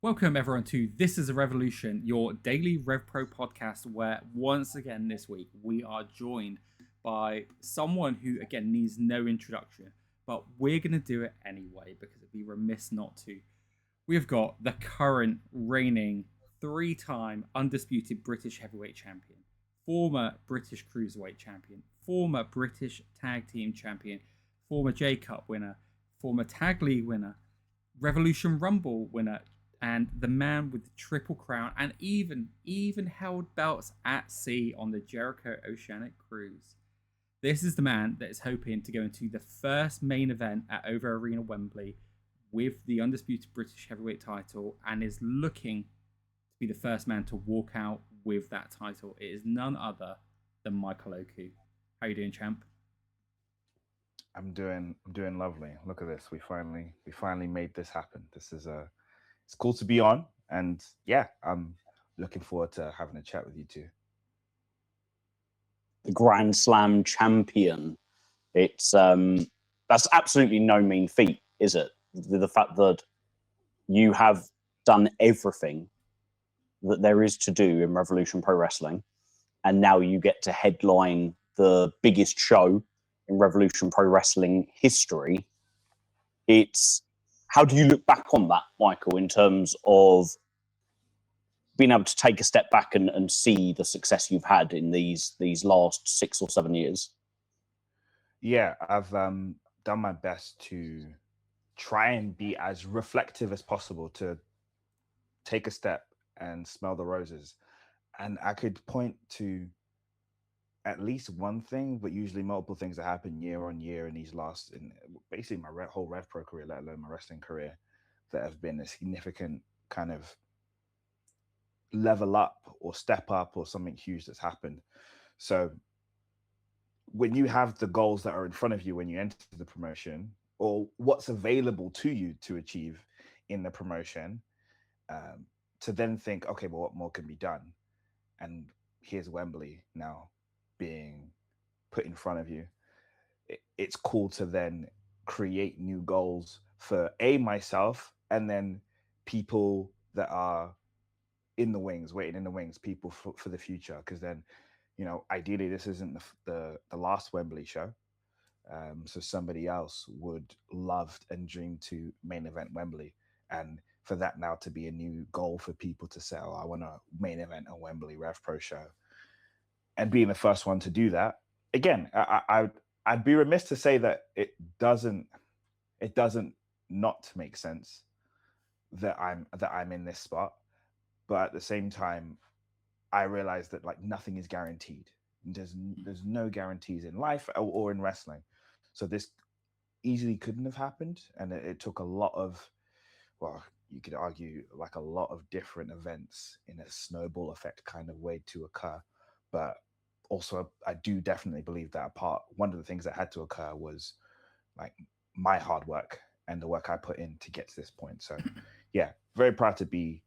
Welcome everyone to This is a Revolution, your daily RevPro podcast, where once again this week we are joined by someone who again needs no introduction, but we're going to do it anyway because it'd be remiss not to. We've got the current reigning three-time undisputed British heavyweight champion, former British cruiserweight champion, former British tag team champion, former J Cup winner, former Tag League winner, Revolution Rumble winner, and the man with the triple crown, and even held belts at sea on the Jericho Oceanic Cruise. This is the man that is hoping to go into the first main event at Over Arena Wembley with the undisputed British heavyweight title, and is looking to be the first man to walk out with that title. It is none other than Michael Oku. How you doing, champ? I'm doing lovely. Look at this. We finally made this happen. It's cool to be on, and yeah, I'm looking forward to having a chat with you too. The Grand Slam champion. It's that's absolutely no mean feat, is it? The fact that you have done everything that there is to do in Revolution Pro Wrestling, and now you get to headline the biggest show in Revolution Pro Wrestling history. How do you look back on that, Michael, in terms of being able to take a step back and see the success you've had in these last 6 or 7 years? Yeah, I've done my best to try and be as reflective as possible, to take a step and smell the roses. And I could point to at least one thing, but usually multiple things that happen year on year in basically my whole RevPro career, let alone my wrestling career, that have been a significant kind of level up or step up or something huge that's happened. So when you have the goals that are in front of you when you enter the promotion, or what's available to you to achieve in the promotion, to then think, okay, well, what more can be done? And here's Wembley now being put in front of you. It's cool to then create new goals for myself, and then people that are in the wings, waiting in the wings, people for the future. Because then, ideally this isn't the last Wembley show. So somebody else would love and dream to main event Wembley. And for that now to be a new goal for people to say, oh, I want to main event a Wembley Rev Pro show. And being the first one to do that, again, I'd be remiss to say that it doesn't not make sense that I'm in this spot. But at the same time, I realize that like nothing is guaranteed. There's no guarantees in life or in wrestling. So this easily couldn't have happened. And it took a lot of, well, you could argue like a lot of different events in a snowball effect kind of way to occur. But also, I do definitely believe that one of the things that had to occur was like my hard work and the work I put in to get to this point. So yeah, very proud to be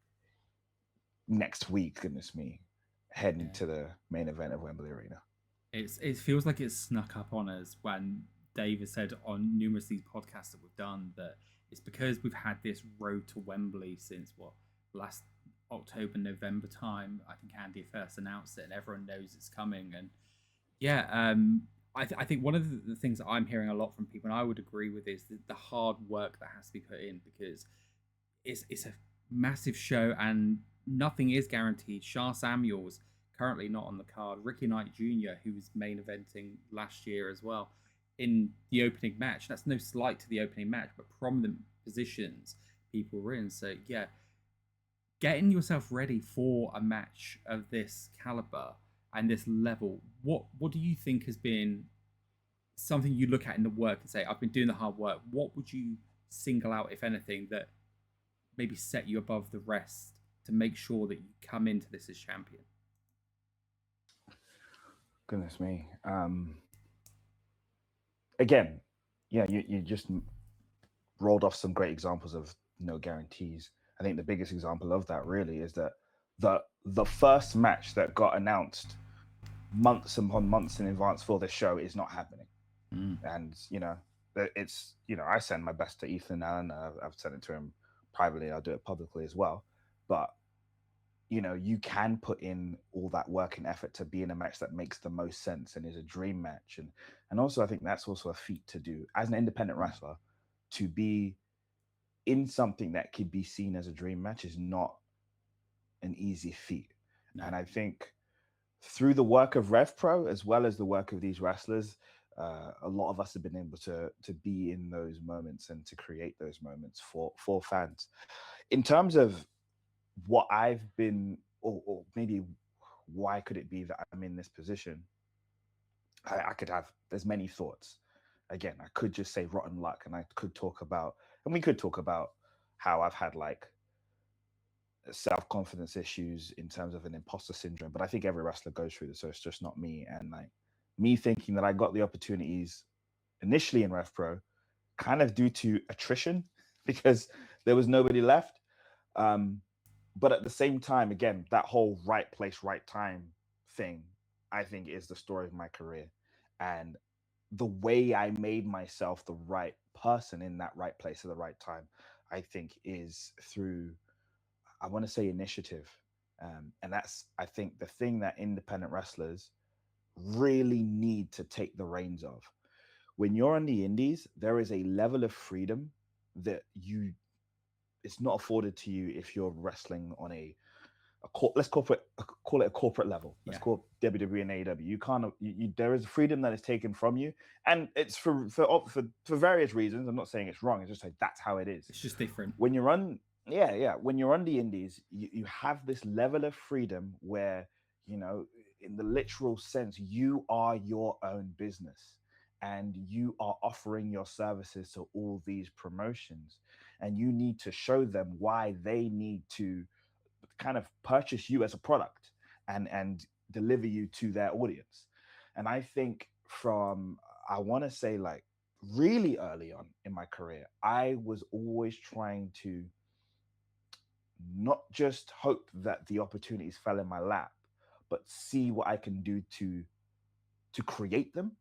next week, goodness me, heading to the main event of Wembley Arena. It feels like it's snuck up on us when Dave has said on numerous of these podcasts that we've done that it's because we've had this road to Wembley since last October, November time. I think Andy first announced it, and everyone knows it's coming. And yeah, I think one of the things that I'm hearing a lot from people, and I would agree with, is the hard work that has to be put in, because it's a massive show and nothing is guaranteed. Shah Samuels currently not on the card. Ricky Knight Jr., who was main eventing last year as well in the opening match. That's no slight to the opening match, but prominent positions people were in. So yeah, getting yourself ready for a match of this caliber and this level, what do you think has been something you look at in the work and say, I've been doing the hard work? What would you single out, if anything, that maybe set you above the rest to make sure that you come into this as champion? Goodness me. Again, yeah, you just rolled off some great examples of no guarantees. I think the biggest example of that really is that the first match that got announced months upon months in advance for this show is not happening. And it's I send my best to Ethan Allen. I've sent it to him privately, I'll do it publicly as well. But you can put in all that work and effort to be in a match that makes the most sense and is a dream match. And also, I think that's also a feat to do as an independent wrestler. To be in something that could be seen as a dream match is not an easy feat. No. And I think through the work of RevPro, as well as the work of these wrestlers, a lot of us have been able to be in those moments and to create those moments for fans. In terms of what I've been, or maybe why could it be that I'm in this position? I could have, there's many thoughts. Again, I could just say rotten luck, and we could talk about how I've had like self-confidence issues in terms of an imposter syndrome, but I think every wrestler goes through this, so it's just not me. And like me thinking that I got the opportunities initially in RevPro kind of due to attrition because there was nobody left. But at the same time, again, that whole right place, right time thing, I think is the story of my career. And the way I made myself the right person in that right place at the right time, I think is through, I want to say, initiative. And that's, I think, the thing that independent wrestlers really need to take the reins of. When you're on the indies, there is a level of freedom that it's not afforded to you if you're wrestling on let's call it a corporate level. Let's call it WWE and AEW. You can't. There is freedom that is taken from you, and it's for various reasons. I'm not saying it's wrong. It's just like that's how it is. It's just different. When you're on, when you're on the indies, you have this level of freedom where in the literal sense, you are your own business. And you are offering your services to all these promotions, and you need to show them why they need to kind of purchase you as a product and deliver you to their audience. And I think I want to say like really early on in my career, I was always trying to not just hope that the opportunities fell in my lap, but see what I can do to create them.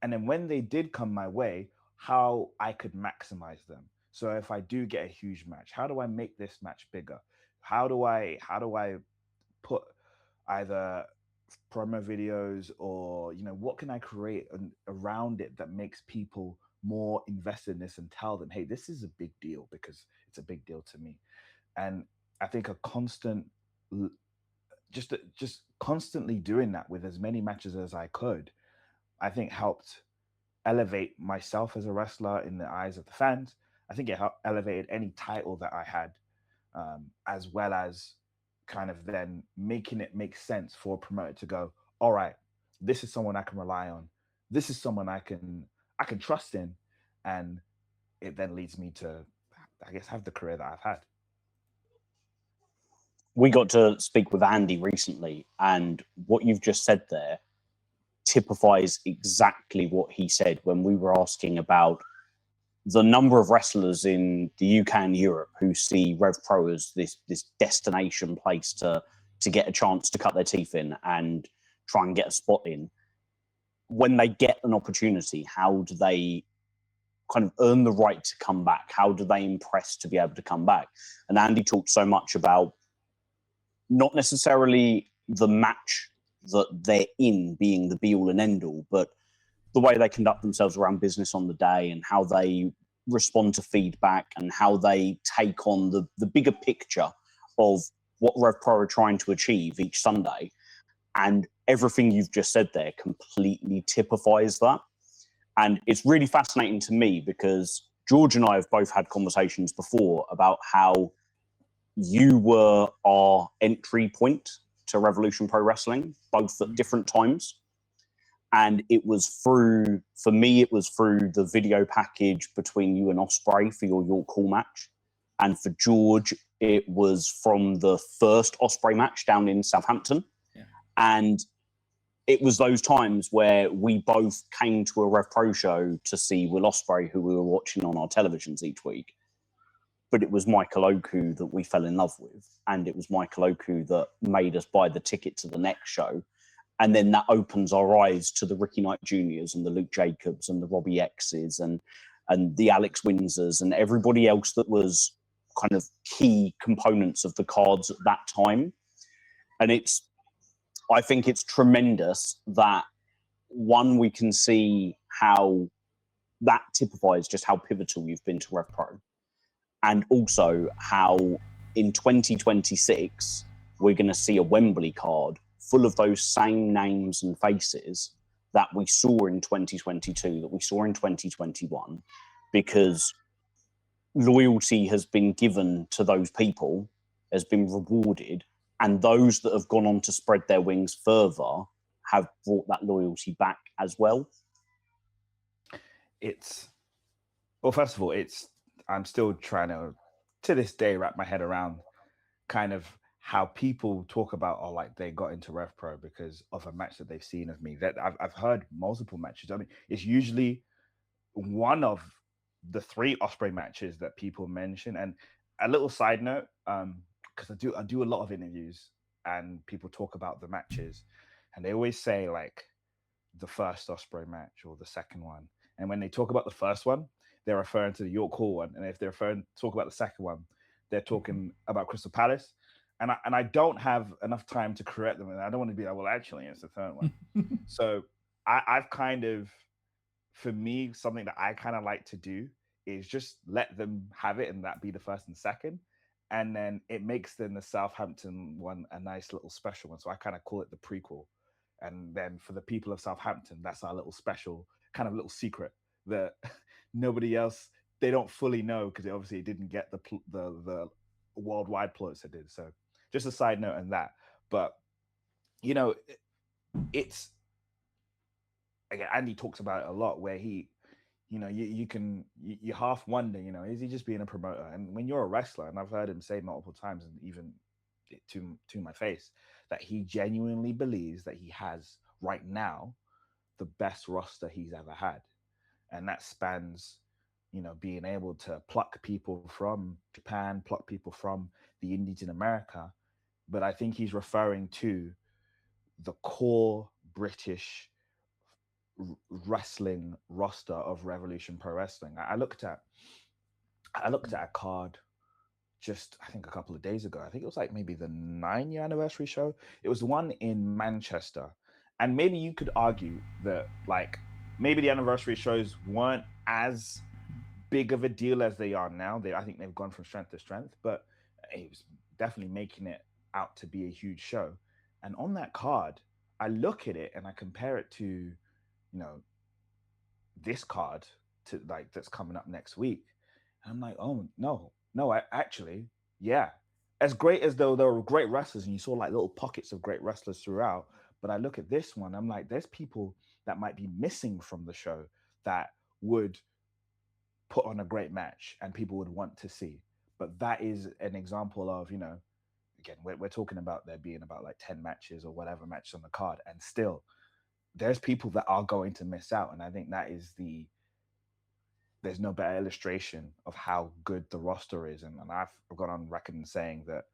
And then when they did come my way, how I could maximize them. So if I do get a huge match, how do I make this match bigger? How do I put either promo videos or, what can I create around it that makes people more invested in this and tell them, hey, this is a big deal because it's a big deal to me. And I think a constant, just constantly doing that with as many matches as I could, I think helped elevate myself as a wrestler in the eyes of the fans. I think it helped elevated any title that I had, as well as kind of then making it make sense for a promoter to go, all right, this is someone I can rely on. This is someone I can trust in. And it then leads me to, I guess, have the career that I've had. We got to speak with Andy recently, and what you've just said there typifies exactly what he said when we were asking about the number of wrestlers in the UK and Europe who see RevPro as this destination place to get a chance to cut their teeth in and try and get a spot in. When they get an opportunity, how do they kind of earn the right to come back? How do they impress to be able to come back? And Andy talked so much about not necessarily the match that they're in being the be-all and end-all, but the way they conduct themselves around business on the day and how they respond to feedback and how they take on the bigger picture of what RevPro are trying to achieve each Sunday. And everything you've just said there completely typifies that. And it's really fascinating to me because George and I have both had conversations before about how you were our entry point to Revolution Pro Wrestling, both at different times. And it was through the video package between you and Ospreay for your York Hall match. And for George, it was from the first Ospreay match down in Southampton. Yeah. And it was those times where we both came to a RevPro show to see Will Ospreay, who we were watching on our televisions each week. But it was Michael Oku that we fell in love with. And it was Michael Oku that made us buy the ticket to the next show. And then that opens our eyes to the Ricky Knight Juniors and the Luke Jacobs and the Robbie X's and the Alex Windsors and everybody else that was kind of key components of the cards at that time. And I think it's tremendous that, one, we can see how that typifies just how pivotal you've been to RevPro, and also how in 2026 we're going to see a Wembley card full of those same names and faces that we saw in 2022, that we saw in 2021, because loyalty has been given to those people, has been rewarded, and those that have gone on to spread their wings further have brought that loyalty back as well. Well, first of all, I'm still trying to this day, wrap my head around kind of how people talk about, oh, like they got into RevPro because of a match that they've seen of me. That I've heard multiple matches. I mean, it's usually one of the 3 Ospreay matches that people mention. And a little side note, because I do a lot of interviews and people talk about the matches, and they always say like the first Ospreay match or the second one. And when they talk about the first one, they're referring to the York Hall one. And if they're talk about the second one, they're talking about Crystal Palace. And I don't have enough time to correct them. And I don't want to be like, well, actually, it's the third one. So I've kind of, for me, something that I kind of like to do is just let them have it and that be the first and second. And then it makes then the Southampton one a nice little special one. So I kind of call it the prequel. And then for the people of Southampton, that's our little special kind of little secret that nobody else, they don't fully know, because obviously it didn't get the worldwide plots it did. So just a side note on that. But, you know, it's, again, Andy talks about it a lot, where he, you know, you half wonder, you know, is he just being a promoter? And when you're a wrestler, and I've heard him say multiple times, and even to my face, that he genuinely believes that he has right now the best roster he's ever had. And that spans, you know, being able to pluck people from Japan, pluck people from the Indies in America. But I think he's referring to the core British wrestling roster of Revolution Pro Wrestling. I looked at a card just, I think, a couple of days ago. I think it was like maybe the 9-year anniversary show. It was the one in Manchester. And maybe you could argue that, like, maybe the anniversary shows weren't as big of a deal as they are now. I think they've gone from strength to strength, but it was definitely making it out to be a huge show. And on that card, I look at it and I compare it to, you know, this card to, like, that's coming up next week. And I'm like, oh, no, actually, yeah. As great as though there were great wrestlers and you saw like little pockets of great wrestlers throughout, but I look at this one, I'm like, there's people that might be missing from the show that would put on a great match and people would want to see. But that is an example of, you know, again, we're talking about there being about like 10 matches or whatever matches on the card, and still there's people that are going to miss out. And I think that is there's no better illustration of how good the roster is. And I've gone on record in saying that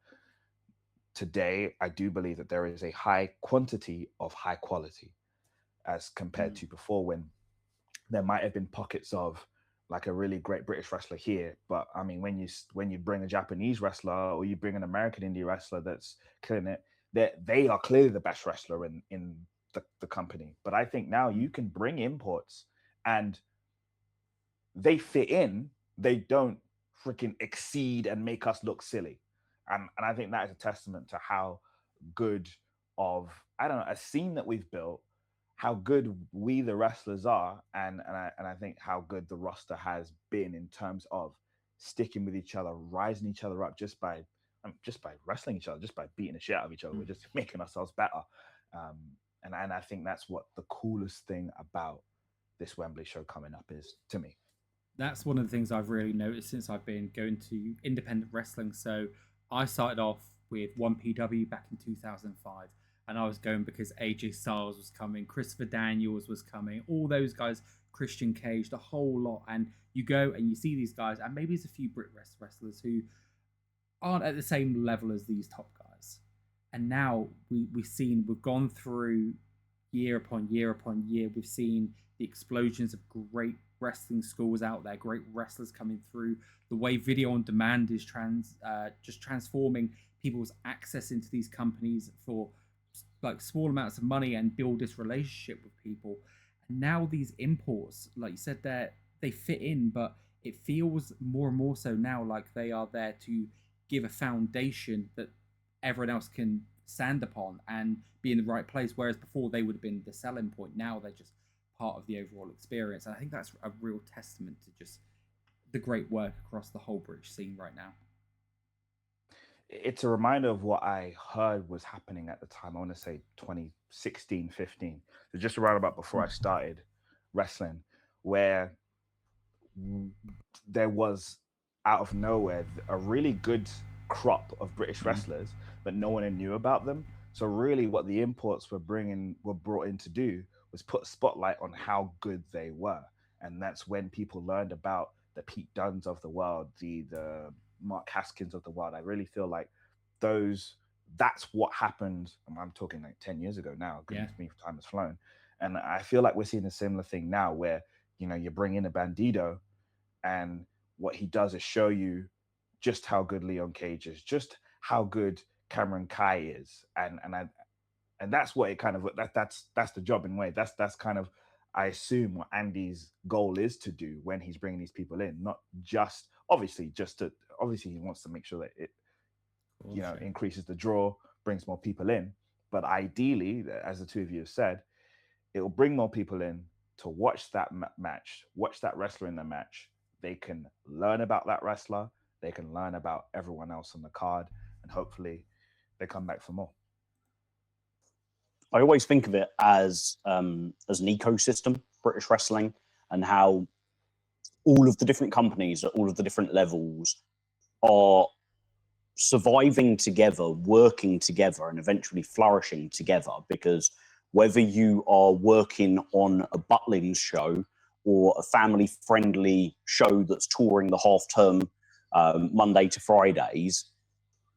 today, I do believe that there is a high quantity of high quality as compared to before, when there might have been pockets of like a really great British wrestler here. But I mean, when you bring a Japanese wrestler or you bring an American indie wrestler that's killing it, they are clearly the best wrestler in the company. But I think now you can bring imports and they fit in. They don't freaking exceed and make us look silly. And I think that is a testament to how good of, I don't know, a scene that we've built, how good we the wrestlers are, and I think how good the roster has been in terms of sticking with each other, rising each other up just by wrestling each other, just by beating the shit out of each other. We're just making ourselves better. And I think that's what the coolest thing about this Wembley show coming up is to me. That's one of the things I've really noticed since I've been going to independent wrestling. So I started off with 1PW back in 2005, and I was going because AJ Styles was coming, Christopher Daniels was coming, all those guys, Christian Cage, the whole lot. And you go and you see these guys, and maybe there's a few Brit wrestlers who aren't at the same level as these top guys. And now we've gone through year upon year upon year, we've seen the explosions of great wrestling schools out there, great wrestlers coming through. The way video on demand is just transforming people's access into these companies for like small amounts of money and build this relationship with people. And now these imports, like you said, they fit in, but it feels more and more so now like they are there to give a foundation that everyone else can stand upon and be in the right place. Whereas before they would have been the selling point. Now they're just part of the overall experience. And I think that's a real testament to just the great work across the whole British scene right now. It's a reminder of what I heard was happening at the time. I want to say 2016, 15. So just around about before I started wrestling, where there was out of nowhere a really good crop of British wrestlers, but no one knew about them. So really what the imports were brought in to do was put a spotlight on how good they were. And that's when people learned about the Pete Dunnes of the world, the Mark Haskins of the world. I really feel like that's what happened. I'm talking like 10 years ago now. Goodness me, time has flown. And I feel like we're seeing a similar thing now where, you bring in a Bandido and what he does is show you just how good Leon Cage is, just how good Cameron Kai is. And that's what it kind of, that's the job in a way. That's kind of, I assume, what Andy's goal is to do when he's bringing these people in, not just, obviously he wants to make sure that it, increases the draw, brings more people in. But ideally, as the two of you have said, it will bring more people in to watch that match, watch that wrestler in the match. They can learn about that wrestler. They can learn about everyone else on the card, and hopefully they come back for more. I always think of it as an ecosystem, British wrestling, and how all of the different companies at all of the different levels are surviving together, working together, and eventually flourishing together. Because whether you are working on a Butlins show or a family-friendly show that's touring the half-term Monday to Fridays,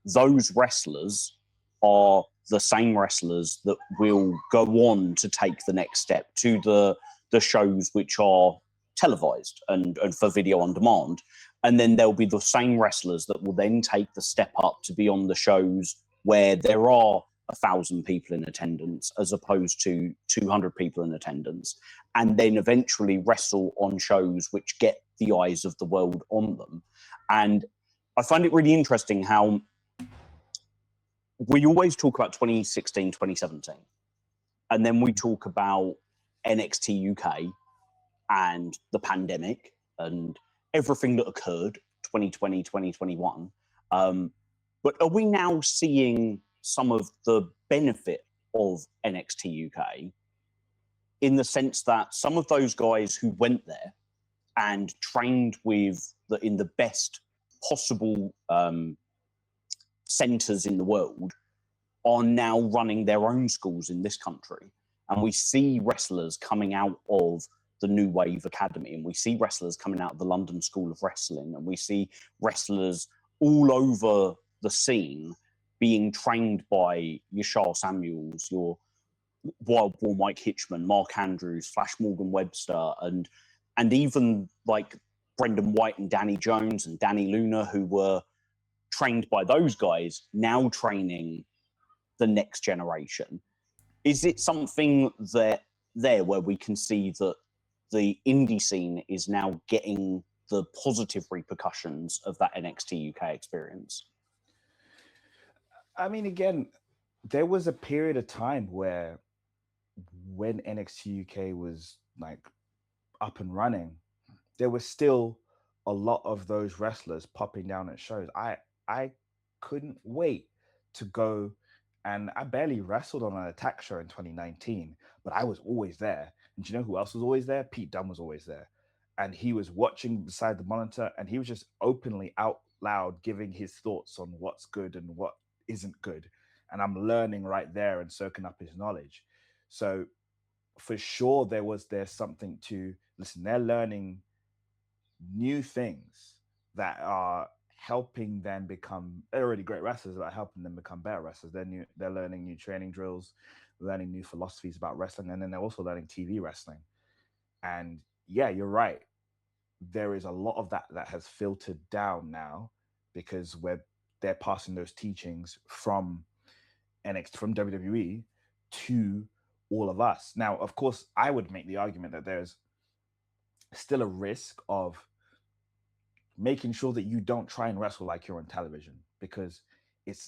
those wrestlers are the same wrestlers that will go on to take the next step to the shows which are televised and for video on demand. And then there'll be the same wrestlers that will then take the step up to be on the shows where there are 1,000 people in attendance as opposed to 200 people in attendance, and then eventually wrestle on shows which get the eyes of the world on them. And I find it really interesting how we always talk about 2016, 2017, and then we talk about NXT UK and the pandemic and everything that occurred 2020, 2021. But are we now seeing some of the benefit of NXT UK in the sense that some of those guys who went there and trained in the best possible centers in the world are now running their own schools in this country? And we see wrestlers coming out of the New Wave Academy, and we see wrestlers coming out of the London School of Wrestling, and we see wrestlers all over the scene being trained by your Charles Samuels, your Wild Boar Mike Hitchman, Mark Andrews, Flash Morgan Webster, and even like Brendan White and Danny Jones and Danny Luna, who were trained by those guys, now training the next generation. Is it something that where we can see that the indie scene is now getting the positive repercussions of that NXT UK experience? I mean, again, there was a period of time where when NXT UK was like up and running, there was still a lot of those wrestlers popping down at shows. I couldn't wait to go, and I barely wrestled on an Attack show in 2019, but I was always there. And do you know who else was always there? Pete Dunne was always there. And he was watching beside the monitor, and he was just openly out loud giving his thoughts on what's good and what isn't good. And I'm learning right there and soaking up his knowledge. So for sure, there's something to listen. They're learning new things that are helping them become, they're already great wrestlers, but helping them become better wrestlers. They're learning new training drills, learning new philosophies about wrestling, and then they're also learning TV wrestling. And yeah, you're right. There is a lot of that has filtered down now because they're passing those teachings from from WWE to all of us. Now, of course, I would make the argument that there's still a risk of making sure that you don't try and wrestle like you're on television, because it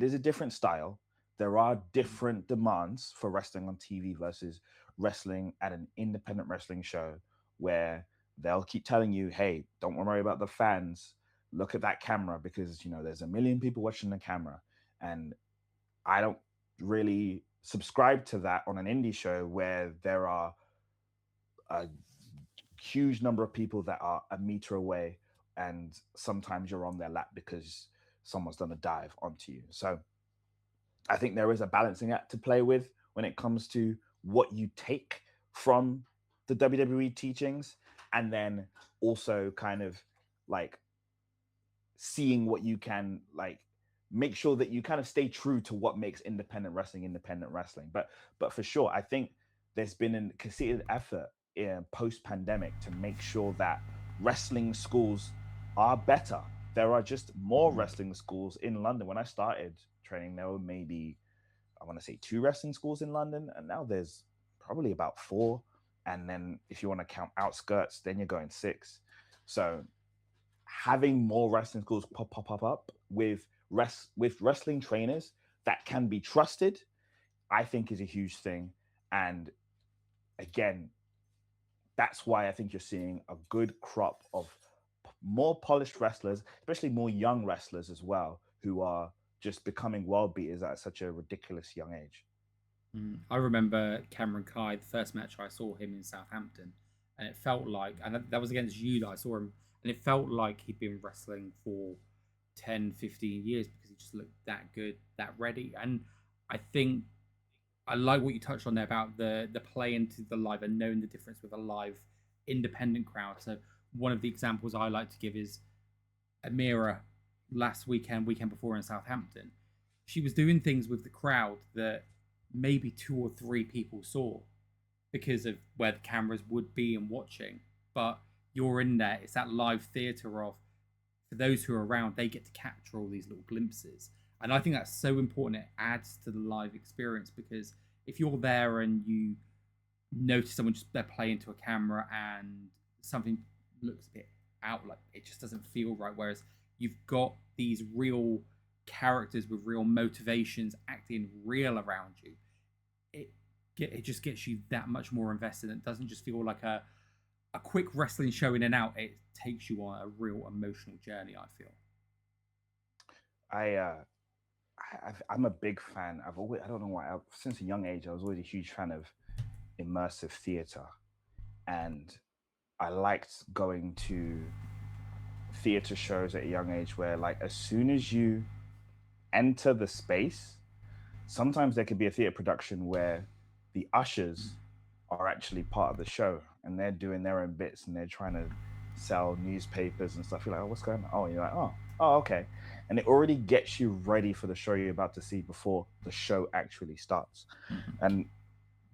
is a different style. There are different demands for wrestling on TV versus wrestling at an independent wrestling show, where they'll keep telling you, hey, don't worry about the fans, look at that camera, because there's a million people watching the camera. And I don't really subscribe to that on an indie show where there are a huge number of people that are a meter away, and sometimes you're on their lap because someone's done a dive onto you. So I think there is a balancing act to play with when it comes to what you take from the WWE teachings, and then also kind of like seeing what you can make sure that you kind of stay true to what makes independent wrestling. But for sure, I think there's been a concerted effort in post-pandemic to make sure that wrestling schools are better. There are just more wrestling schools in London. When I started training, there were maybe, I want to say, 2 wrestling schools in London, and now there's probably about 4. And then if you want to count outskirts, then you're going 6. So having more wrestling schools pop up with wrestling trainers that can be trusted, I think is a huge thing. And again, that's why I think you're seeing a good crop of more polished wrestlers, especially more young wrestlers as well, who are just becoming world beaters at such a ridiculous young age. I remember Cameron Kai, the first match I saw him in Southampton, and it felt like, and that was against you that I saw him, and it felt like he'd been wrestling for 10, 15 years because he just looked that good, that ready. And I think I like what you touched on there about the play into the live and knowing the difference with a live independent crowd. So one of the examples I like to give is Amira last weekend before in Southampton. She was doing things with the crowd that maybe 2 or 3 people saw because of where the cameras would be and watching. But you're in there. It's that live theatre of, for those who are around, they get to capture all these little glimpses. And I think that's so important. It adds to the live experience, because if you're there and you notice someone just they're playing to a camera and something looks a bit out, like it just doesn't feel right. Whereas you've got these real characters with real motivations acting real around you, it just gets you that much more invested. It doesn't just feel like a quick wrestling show in and out. It takes you on a real emotional journey, I feel. I'm a big fan. I don't know why, since a young age, I was always a huge fan of immersive theater. And I liked going to theater shows at a young age where, like, as soon as you enter the space, sometimes there could be a theater production where the ushers are actually part of the show and they're doing their own bits and they're trying to sell newspapers and stuff. You're like, oh, what's going on? Oh, you're like, oh, okay. And it already gets you ready for the show you're about to see before the show actually starts. And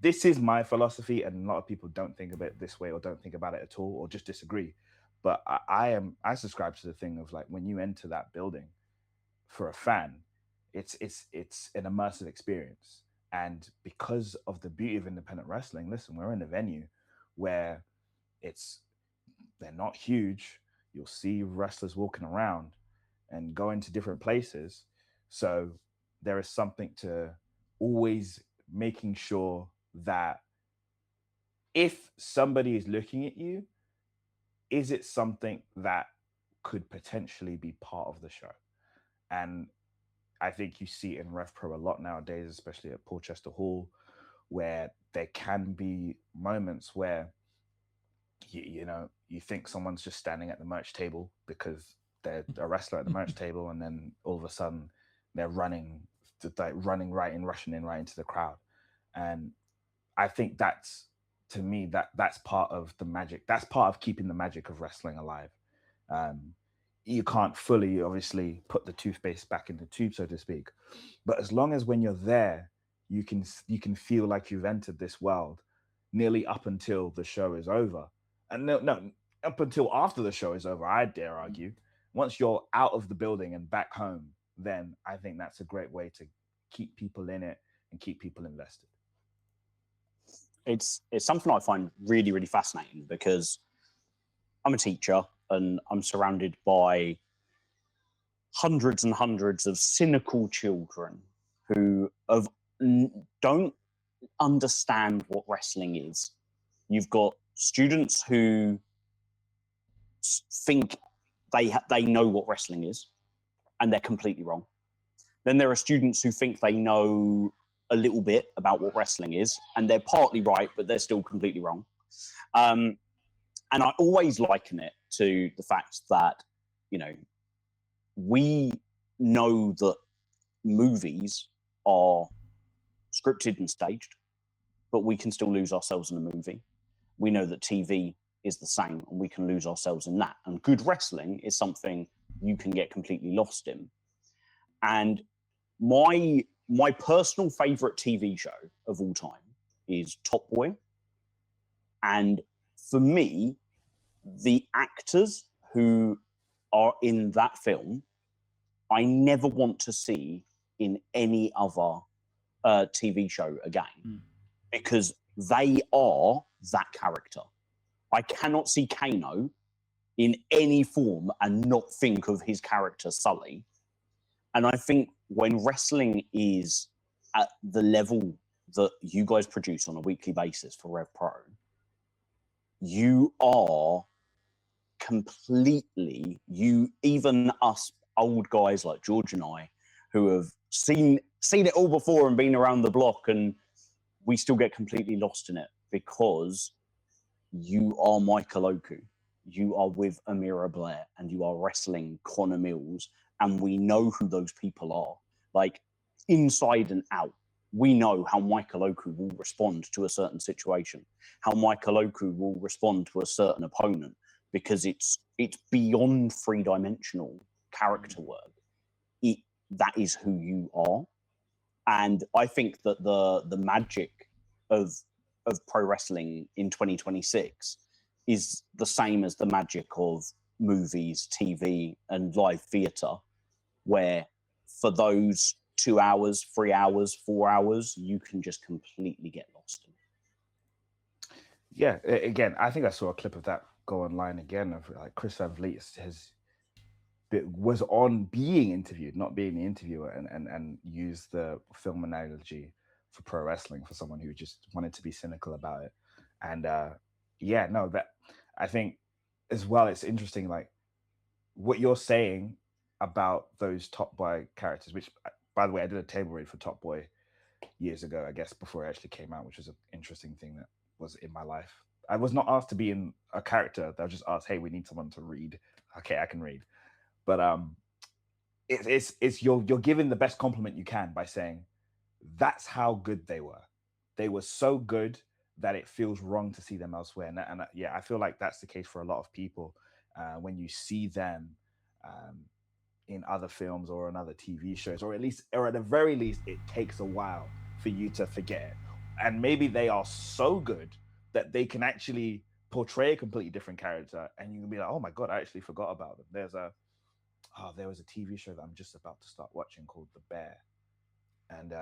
this is my philosophy, and a lot of people don't think about it this way or don't think about it at all or just disagree. But I subscribe to the thing of, like, when you enter that building for a fan, it's an immersive experience. And because of the beauty of independent wrestling, listen, we're in a venue where they're not huge. You'll see wrestlers walking around and going to different places. So there is something to always making sure that if somebody is looking at you, is it something that could potentially be part of the show? And I think you see it in RevPro a lot nowadays, especially at Porchester Hall, where there can be moments where you think someone's just standing at the merch table because they're a wrestler at the merch table, and then all of a sudden they're rushing in right into the crowd. And I think that's, to me, that's part of the magic. That's part of keeping the magic of wrestling alive. you can't fully, obviously, put the toothpaste back in the tube, so to speak. But as long as when you're there, you can feel like you've entered this world, nearly up until the show is over, and no, up until after the show is over. I dare argue. Once you're out of the building and back home, then I think that's a great way to keep people in it and keep people invested. It's something I find really, really fascinating, because I'm a teacher and I'm surrounded by hundreds and hundreds of cynical children who don't understand what wrestling is. You've got students who think they know what wrestling is, and they're completely wrong. Then there are students who think they know a little bit about what wrestling is, and they're partly right, but they're still completely wrong. And I always liken it to the fact that, we know that movies are scripted and staged, but we can still lose ourselves in a movie. We know that TV is the same, and we can lose ourselves in that. And good wrestling is something you can get completely lost in. And my personal favorite TV show of all time is Top Boy. And for me, the actors who are in that film, I never want to see in any other TV show again, because they are that character. I cannot see Kano in any form and not think of his character Sully. And I think when wrestling is at the level that you guys produce on a weekly basis for RevPro, you are completely, even us old guys like George and I, who have seen it all before and been around the block, and we still get completely lost in it, because you are Michael Oku, you are with Amira Blair, and you are wrestling Connor Mills, and we know who those people are, like inside and out. We know how Michael Oku will respond to a certain situation, how Michael Oku will respond to a certain opponent, because it's beyond three-dimensional character work. That is who you are. And I think that the magic of pro wrestling in 2026 is the same as the magic of movies, TV, and live theatre, where for those 2 hours, 3 hours, 4 hours, you can just completely get lost in it. Yeah, again, I think I saw a clip of that go online again, of like Chris Van Vliet was on being interviewed, not being the interviewer, and used the film analogy for pro wrestling for someone who just wanted to be cynical about it. And that I think as well, it's interesting, like what you're saying about those Top Boy characters, which, by the way, I did a table read for Top Boy years ago, I guess, before it actually came out, which was an interesting thing that was in my life. I was not asked to be in a character. I was just asked, hey, we need someone to read. Okay, I can read. But it's you're giving the best compliment you can by saying that's how good they were. They were so good that it feels wrong to see them elsewhere. And I feel like that's the case for a lot of people when you see them in other films or on other TV shows, or at the very least, it takes a while for you to forget it. And maybe they are so good that they can actually portray a completely different character, and you can be like, oh my God, I actually forgot about them. There was a TV show that I'm just about to start watching called The Bear. And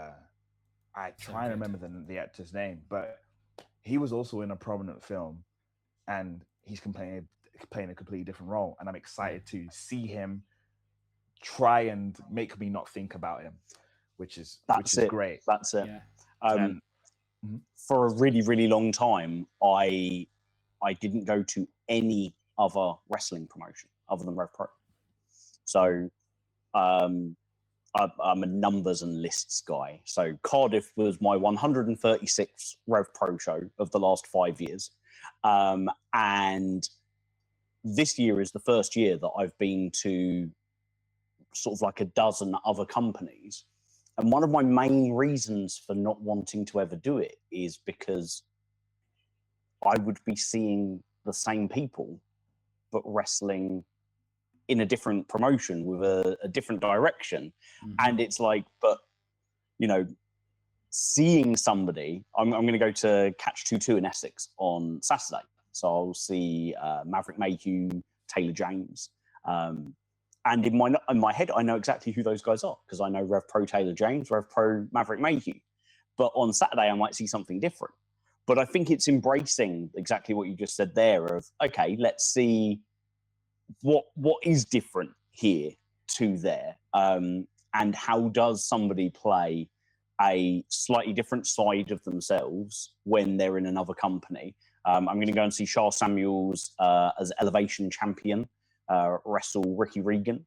I try and remember the actor's name, but he was also in a prominent film, and he's playing a completely different role. And I'm excited to see him try and make me not think about him, which is great. That's it. Yeah. For a really, really long time, I didn't go to any other wrestling promotion other than RevPro. So I'm a numbers and lists guy. So Cardiff was my 136th RevPro show of the last 5 years. And this year is the first year that I've been to sort of like a dozen other companies. And one of my main reasons for not wanting to ever do it is because I would be seeing the same people, but wrestling in a different promotion with a different direction. And it's like, but, you know, seeing somebody, I'm going to go to Catch 22 in Essex on Saturday. So I'll see Maverick Mayhew, Taylor James. And in my head, I know exactly who those guys are because I know RevPro Taylor James, RevPro Maverick Mayhew. But on Saturday, I might see something different. But I think it's embracing exactly what you just said there of, okay, let's see what is different here to there. And how does somebody play a slightly different side of themselves when they're in another company. I'm going to go and see Charles Samuels as Elevation champion wrestle Ricky Regan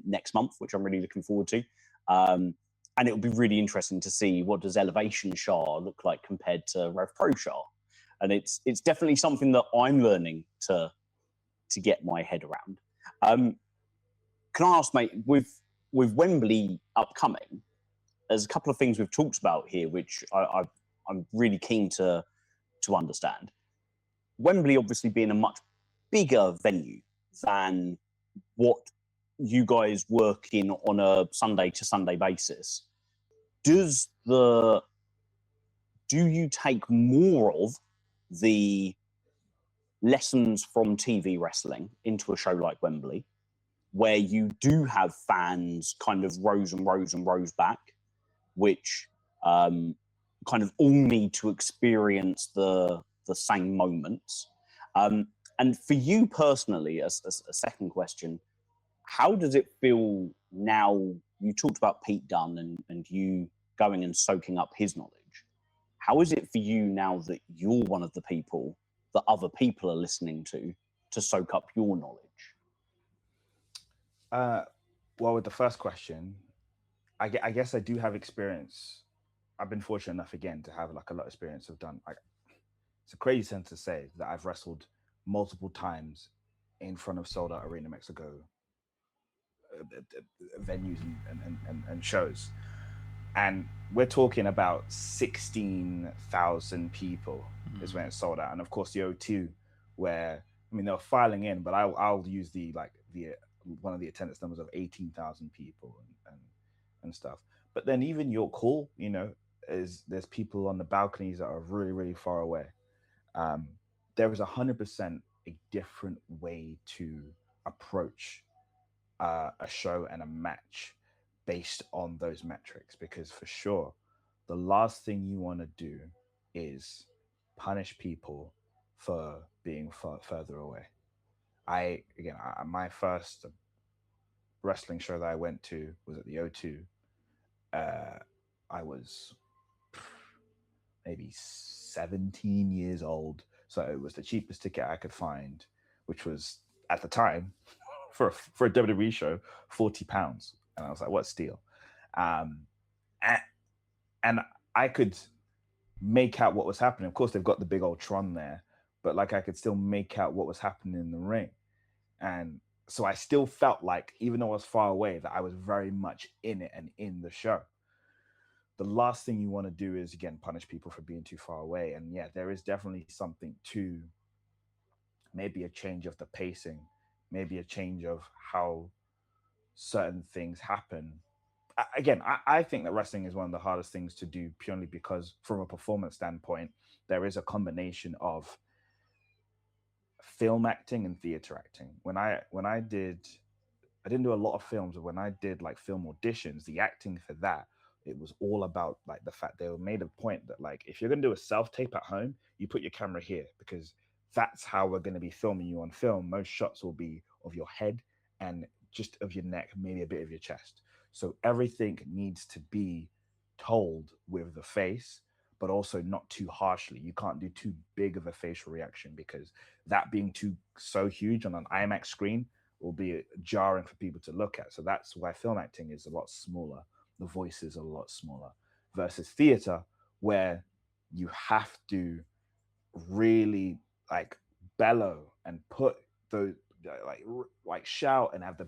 next month, which I'm really looking forward to. And it'll be really interesting to see what does Elevation Shah look like compared to RevPro Shah. And it's definitely something that I'm learning to get my head around. Can I ask, mate, with Wembley upcoming, there's a couple of things we've talked about here, which I'm really keen to understand. Wembley obviously being a much bigger venue than what you guys work in on a Sunday to Sunday basis. Do you take more of the lessons from TV wrestling into a show like Wembley, where you do have fans kind of rows and rows and rows back, which kind of all need to experience the same moments? And for you personally, as a second question, how does it feel now? You talked about Pete Dunne and you going and soaking up his knowledge. How is it for you now that you're one of the people that other people are listening to soak up your knowledge? Well, with the first question, I guess I do have experience. I've been fortunate enough again to have like a lot of experience of done. It's a crazy sense to say that I've wrestled multiple times in front of sold out Arena Mexico venues and shows. And we're talking about 16,000 people is when it sold out. And of course the O2, where, I mean, they were filing in, but I'll use the one of the attendance numbers of 18,000 people and stuff. But then even York Hall, you know, there's people on the balconies that are really, really far away. There is 100% a different way to approach a show and a match based on those metrics, because for sure the last thing you want to do is punish people for being further away. My first wrestling show that I went to was at the O2. I was maybe 17 years old, so it was the cheapest ticket I could find, which was at the time for a WWE show £40, and I was like, what steal? And I could make out what was happening. Of course, they've got the big old Tron there, but like I could still make out what was happening in the ring. And so I still felt like, even though I was far away, that I was very much in it and in the show. The last thing you want to do is, again, punish people for being too far away. And yeah, there is definitely something to maybe a change of the pacing, maybe a change of how certain things happen. Again, I think that wrestling is one of the hardest things to do, purely because from a performance standpoint, there is a combination of film acting and theater acting. When I didn't do a lot of films, but when I did like film auditions, the acting for that, it was all about like the fact they made a point that like, if you're going to do a self-tape at home, you put your camera here, because that's how we're going to be filming you on film. Most shots will be of your head and just of your neck, maybe a bit of your chest. So everything needs to be told with the face, but also not too harshly. You can't do too big of a facial reaction, because that being so huge on an IMAX screen will be jarring for people to look at. So that's why film acting is a lot smaller. The voices are a lot smaller versus theater, where you have to really like bellow and put the like shout and have the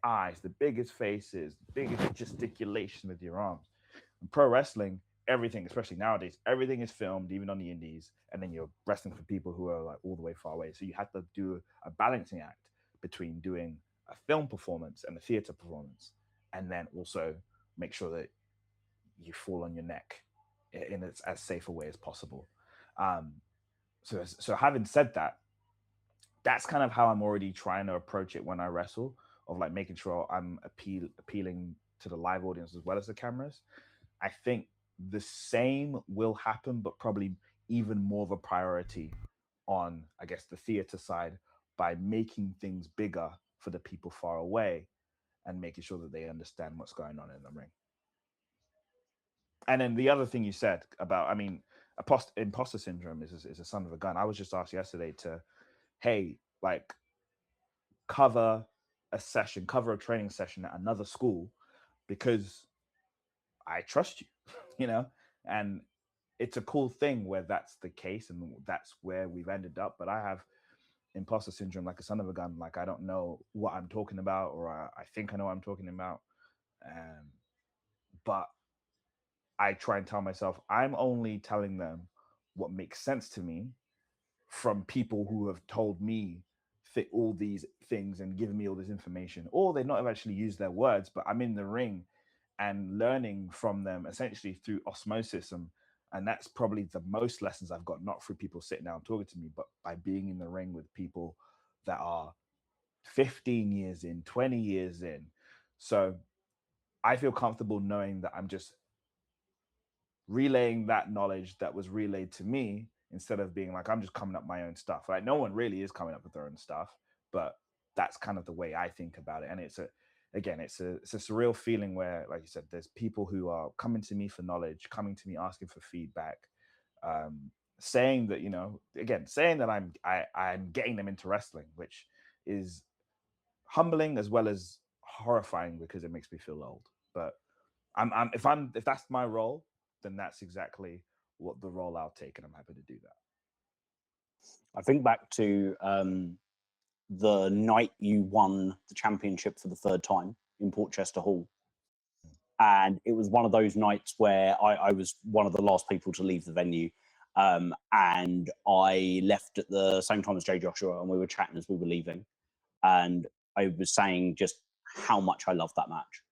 eyes, the biggest faces, the biggest gesticulation with your arms. In pro wrestling, everything, especially nowadays, everything is filmed, even on the indies, and then you're wrestling for people who are like all the way far away. So you have to do a balancing act between doing a film performance and a theater performance, and then also make sure that you fall on your neck in as safe a way as possible. So having said that, that's kind of how I'm already trying to approach it when I wrestle, of like making sure I'm appealing to the live audience as well as the cameras. I think the same will happen, but probably even more of a priority on, I guess, the theater side, by making things bigger for the people far away and making sure that they understand what's going on in the ring. And then the other thing you said about, I mean, imposter syndrome is a son of a gun. I was just asked yesterday to, hey, like, cover a training session at another school because I trust you, you know? And it's a cool thing where that's the case and that's where we've ended up. But I have imposter syndrome like a son of a gun. Like, I don't know what I'm talking about, or I think I know what I'm talking about. But I try and tell myself I'm only telling them what makes sense to me from people who have told me all these things and given me all this information, or they not have actually used their words, but I'm in the ring and learning from them essentially through osmosis. And that's probably the most lessons I've got, not through people sitting down talking to me, but by being in the ring with people that are 15 years in, 20 years in. So I feel comfortable knowing that I'm just relaying that knowledge that was relayed to me, instead of being like, I'm just coming up my own stuff. Like, no one really is coming up with their own stuff, but that's kind of the way I think about it. And it's a surreal feeling where, like you said, there's people who are coming to me for knowledge, coming to me asking for feedback, saying that, saying that I'm getting them into wrestling, which is humbling as well as horrifying because it makes me feel old. But if that's my role, then that's exactly what the role I'll take, and I'm happy to do that. I think back to the night you won the championship for the third time in Portchester Hall. And it was one of those nights where I was one of the last people to leave the venue. And I left at the same time as Jay Joshua, and we were chatting as we were leaving. And I was saying just how much I loved that match.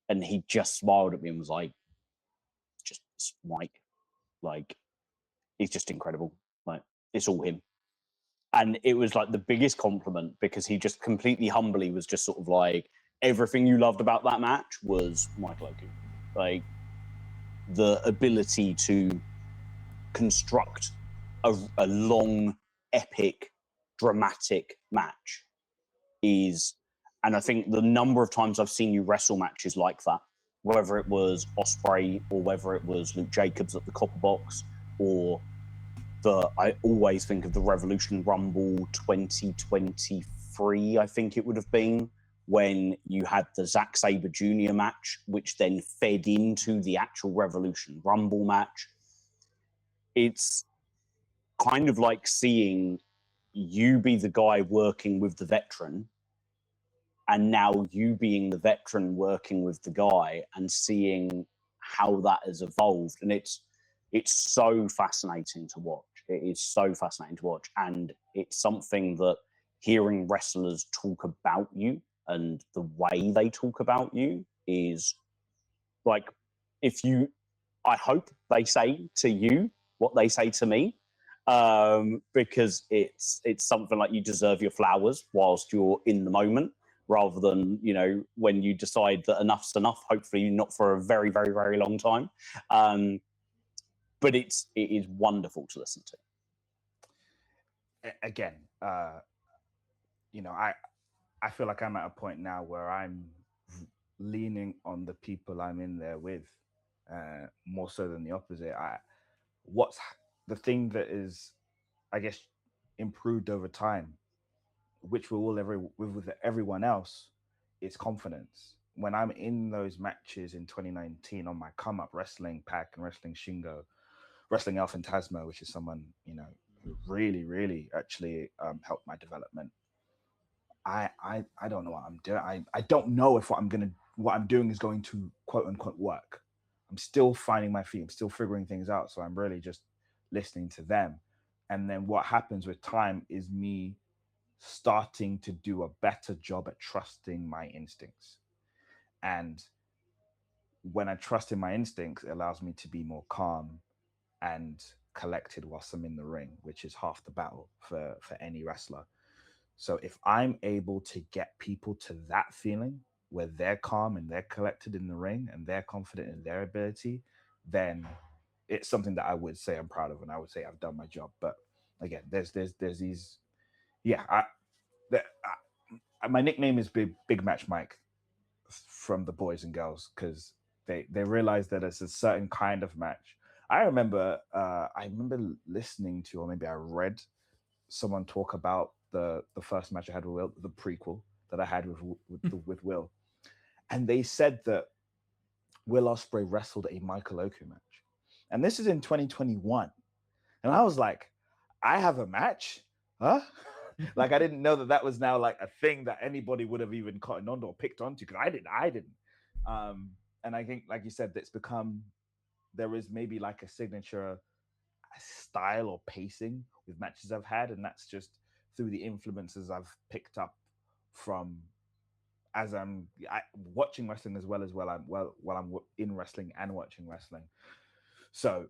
And he just smiled at me and was like, just Mike, like, he's just incredible. Like, it's all him. And it was like the biggest compliment, because he just completely humbly was just sort of like, everything you loved about that match was Michael Oku. Like, the ability to construct a long, epic, dramatic match is, and I think the number of times I've seen you wrestle matches like that, whether it was Ospreay or whether it was Luke Jacobs at the Copper Box, or I always think of the Revolution Rumble 2023, I think it would have been, when you had the Zack Sabre Jr. match, which then fed into the actual Revolution Rumble match. It's kind of like seeing you be the guy working with the veteran, and now you being the veteran working with the guy, and seeing how that has evolved. And it's so fascinating to watch. It is so fascinating to watch. And it's something that hearing wrestlers talk about you and the way they talk about you is like, I hope they say to you what they say to me, because it's something like, you deserve your flowers whilst you're in the moment, rather than, when you decide that enough's enough, hopefully not for a very, very, very long time. But it is wonderful to listen to. Again, I feel like I'm at a point now where I'm leaning on the people I'm in there with, more so than the opposite. What's the thing that is, I guess, improved over time, which with everyone else, is confidence. When I'm in those matches in 2019 on my come up, wrestling Pac and wrestling Shingo, wrestling El Fantasma, which is someone who really, really actually helped my development. I don't know what I'm doing. I don't know if what I'm doing is going to quote unquote work. I'm still finding my feet. I'm still figuring things out. So I'm really just listening to them. And then what happens with time is me starting to do a better job at trusting my instincts. And when I trust in my instincts, it allows me to be more calm and collected whilst I'm in the ring, which is half the battle for any wrestler. So if I'm able to get people to that feeling where they're calm and they're collected in the ring and they're confident in their ability, then it's something that I would say I'm proud of, and I would say I've done my job. But again, there's these, yeah. My nickname is Big Match Mike from the boys and girls, because they realize that it's a certain kind of match. I remember listening to, or maybe I read someone talk about the first match I had with Will, the prequel that I had with Will, and they said that Will Ospreay wrestled a Michael Oku match, and this is in 2021, and I was like, I have a match, huh? Like, I didn't know that was now like a thing that anybody would have even cottoned on or picked onto, because I didn't. And I think, like you said, that's become, there is maybe like a signature style or pacing with matches I've had, and that's just through the influences I've picked up from as I'm watching wrestling as well as while I'm in wrestling and watching wrestling. So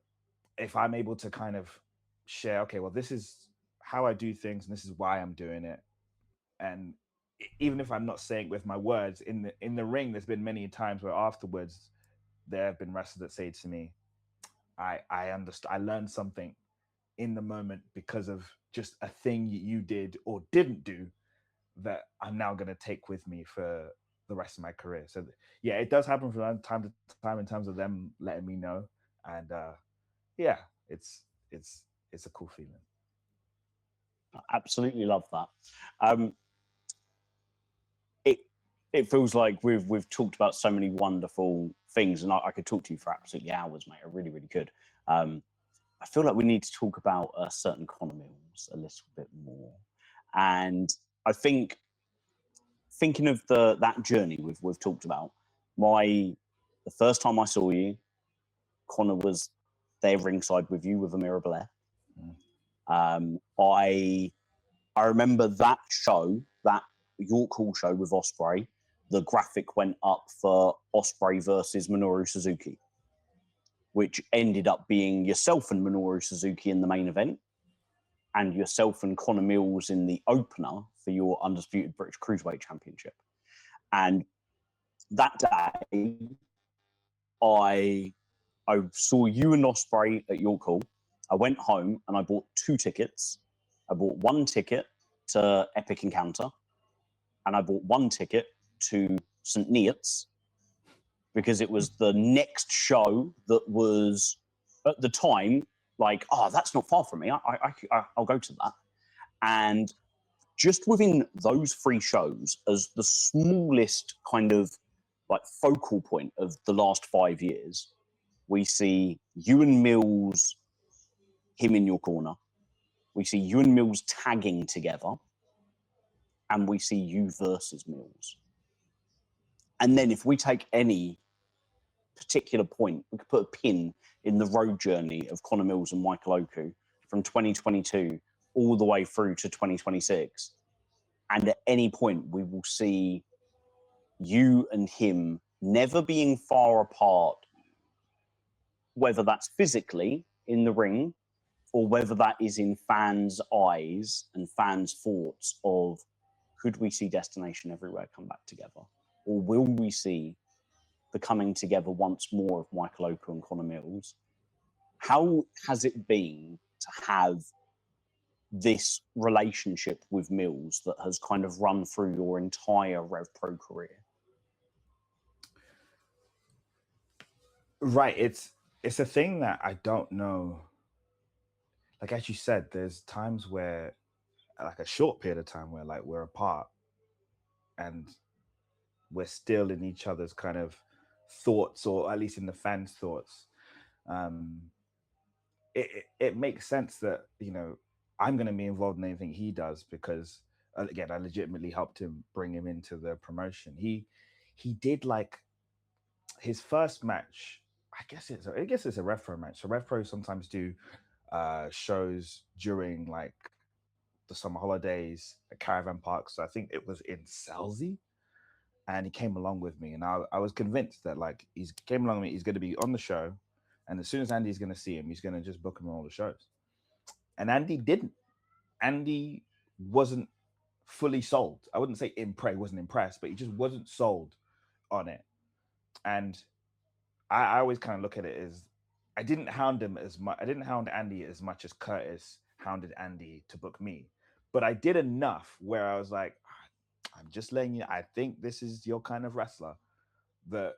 if I'm able to kind of share, okay, well, this is how I do things and this is why I'm doing it, and even if I'm not saying with my words in the ring, there's been many times where afterwards there have been wrestlers that say to me, I understand, I learned something in the moment because of just a thing you did or didn't do that I'm now going to take with me for the rest of my career. So yeah, it does happen from time to time in terms of them letting me know, and yeah, it's a cool feeling. I absolutely love that. It feels like we've talked about so many wonderful things, and I could talk to you for absolutely hours, mate. I really, really could. I feel like we need to talk about a certain Connor Mills a little bit more, and I think thinking of that journey we've talked about. The first time I saw you, Connor was there ringside with you with Amira Blair. I remember that show, that York Hall show with Ospreay. The graphic went up for Ospreay versus Minoru Suzuki, which ended up being yourself and Minoru Suzuki in the main event, and yourself and Connor Mills in the opener for your Undisputed British Cruiserweight Championship. And that day, I saw you and Ospreay at York Hall. I went home and I bought 2 tickets. I bought 1 ticket to Epic Encounter, and I bought 1 ticket to St. Neots, because it was the next show that was, at the time, like, oh, that's not far from me. I'll go to that. And just within those 3 shows, as the smallest kind of like focal point of the last 5 years, we see you and Mills, him in your corner. We see you and Mills tagging together, and we see you versus Mills. And then if we take any particular point, we could put a pin in the road journey of Connor Mills and Michael Oku from 2022 all the way through to 2026. And at any point, we will see you and him never being far apart, whether that's physically in the ring or whether that is in fans' eyes and fans' thoughts of, could we see Destination Everywhere come back together? Or will we see the coming together once more of Michael Oku and Connor Mills? How has it been to have this relationship with Mills that has kind of run through your entire RevPro career? Right. It's a thing that I don't know. Like, as you said, there's times where, like a short period of time where like we're apart and we're still in each other's kind of thoughts, or at least in the fans' thoughts. It makes sense that, you know, I'm going to be involved in anything he does, because again, I legitimately helped him, bring him into the promotion. He did like his first match. I guess it's a RevPro match. So RevPro sometimes do shows during like the summer holidays at Caravan Park. So I think it was in Selsey, and he came along with me, and I was convinced that like he's came along with me, he's going to be on the show, and as soon as Andy's going to see him, he's going to just book him on all the shows. And Andy didn't. Andy wasn't fully sold. I wouldn't say wasn't impressed, but he just wasn't sold on it. And I always kind of look at it as I didn't hound him as much. I didn't hound Andy as much as Curtis hounded Andy to book me, but I did enough where I was like, I'm just letting you. I think this is your kind of wrestler. That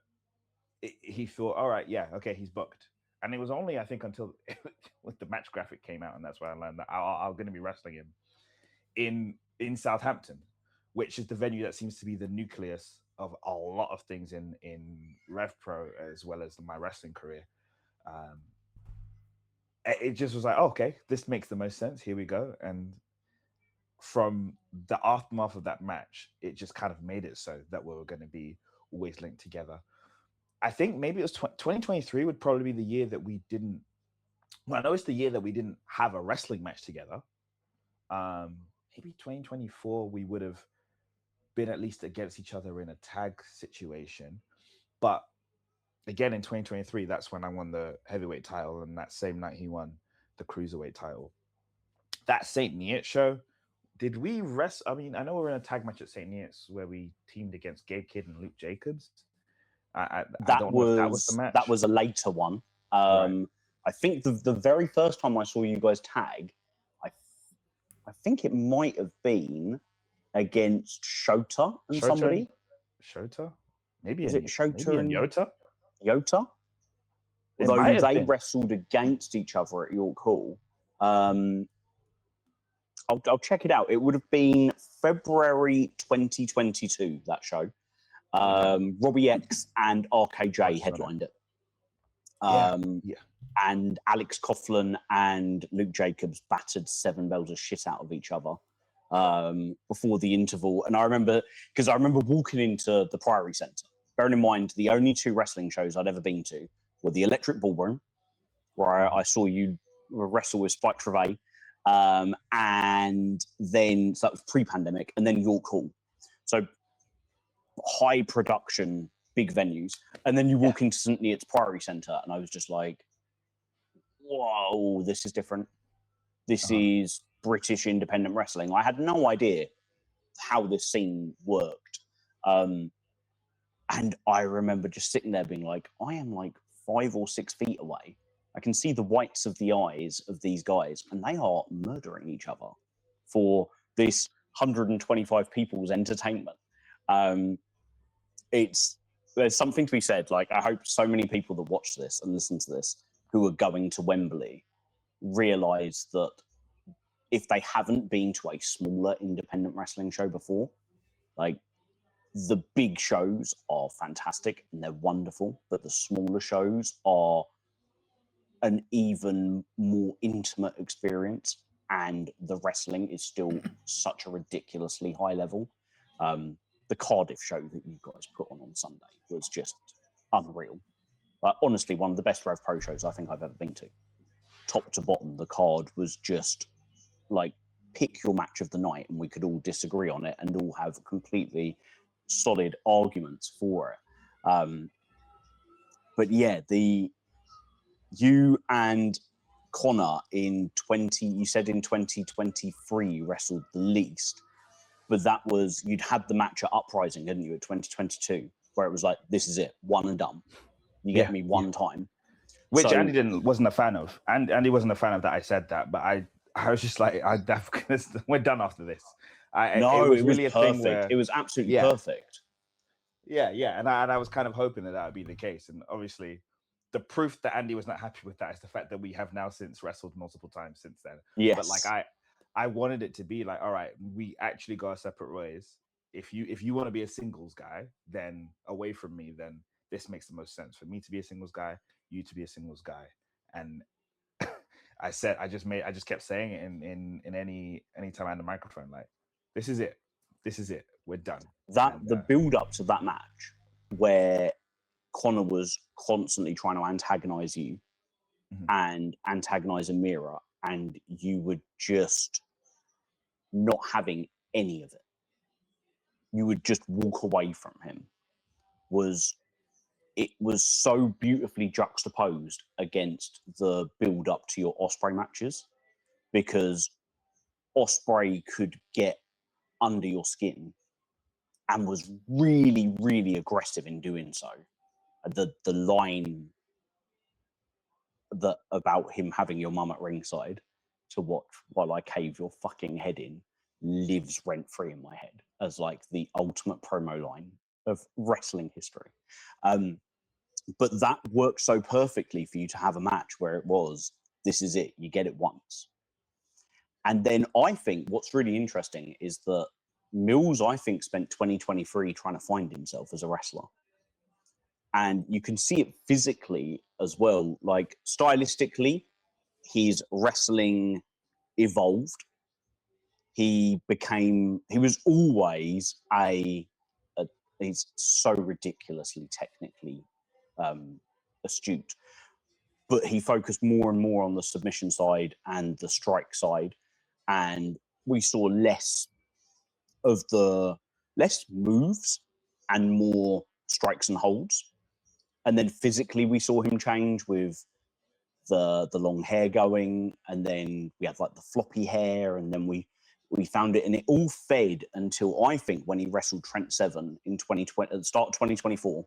he thought, all right, yeah, okay, he's booked. And it was only, I think, until the match graphic came out, and that's where I learned that I'm going to be wrestling him in Southampton, which is the venue that seems to be the nucleus of a lot of things in RevPro as well as my wrestling career. It just was like, oh, okay, this makes the most sense. Here we go. And from the aftermath of that match, it just kind of made it so that we were going to be always linked together. I think maybe it was 2023 would probably be the year that we didn't. Well, I know it's the year that we didn't have a wrestling match together. Maybe 2024 we would have been at least against each other in a tag situation. But again, in 2023, that's when I won the heavyweight title, and that same night he won the cruiserweight title. That St. Neots show, did we rest? I mean, I know we were in a tag match at St. Neots where we teamed against Gabe Kidd and Luke Jacobs. I don't know if that was the match. That was a later one. Right. I think the very first time I saw you guys tag, I think it might have been against Shota and somebody. Shota? Maybe is it Shota and Yota? Yota? Although they wrestled against each other at York Hall. I'll check it out. It would have been February 2022, that show. Robbie X and RKJ headlined it. And Alex Coughlin and Luke Jacobs battered Seven Bells of shit out of each other before the interval. And I remember walking into the Priory Centre, bearing in mind the only two wrestling shows I'd ever been to were the Electric Ballroom, where I saw you wrestle with Spike Trevay, and then, so that was pre-pandemic, and then York Hall. So high production, big venues. And then you walk into St. Neots Priory Centre, and I was just like, whoa, this is different. This is British independent wrestling. I had no idea how this scene worked. And I remember just sitting there being like, I am like 5 or 6 feet away. I can see the whites of the eyes of these guys, and they are murdering each other for this 125 people's entertainment. There's something to be said. Like, I hope so many people that watch this and listen to this who are going to Wembley realize that if they haven't been to a smaller independent wrestling show before, like, the big shows are fantastic and they're wonderful, but the smaller shows are an even more intimate experience, and the wrestling is still such a ridiculously high level. The Cardiff show that you guys put on Sunday was just unreal. Honestly, one of the best RevPro shows I think I've ever been to. Top to bottom, the card was just like, pick your match of the night and we could all disagree on it and all have completely solid arguments for it. But yeah, you and Connor you said in 2023 wrestled the least, but that was, you'd had the match at Uprising, didn't you, at 2022, where it was like, this is it, one and done. You get me one time. Which Andy wasn't a fan of. And Andy wasn't a fan of that. I said that, but I was just like, we're done after this. It was really perfect. It was absolutely perfect. Yeah. And I was kind of hoping that would be the case. And obviously, the proof that Andy was not happy with that is the fact that we have now since wrestled multiple times since then. Yes. But like, I wanted it to be like, all right, we actually go our separate ways. If you want to be a singles guy, then away from me, then this makes the most sense for me to be a singles guy, you to be a singles guy. And I just kept saying it in any time I had the microphone, like, this is it. We're done. The build up to that match where Connor was constantly trying to antagonize you and antagonize Amira, and you would just not having any of it. You would just walk away from him. It was so beautifully juxtaposed against the build up to your Ospreay matches, because Ospreay could get under your skin and was really, really aggressive in doing so. The line that about him having your mum at ringside to watch while I cave your fucking head in lives rent free in my head as like the ultimate promo line of wrestling history. But that worked so perfectly for you to have a match where it was, this is it, you get it once. And then I think what's really interesting is that Mills, I think, spent 2023 trying to find himself as a wrestler. And you can see it physically as well. Like stylistically, his wrestling evolved. He was always he's so ridiculously technically astute, but he focused more and more on the submission side and the strike side. And we saw less moves and more strikes and holds. And then physically we saw him change with the long hair going, and then we had like the floppy hair, and then we found it, and it all fed until I think when he wrestled Trent Seven in 2020, at the start of 2024,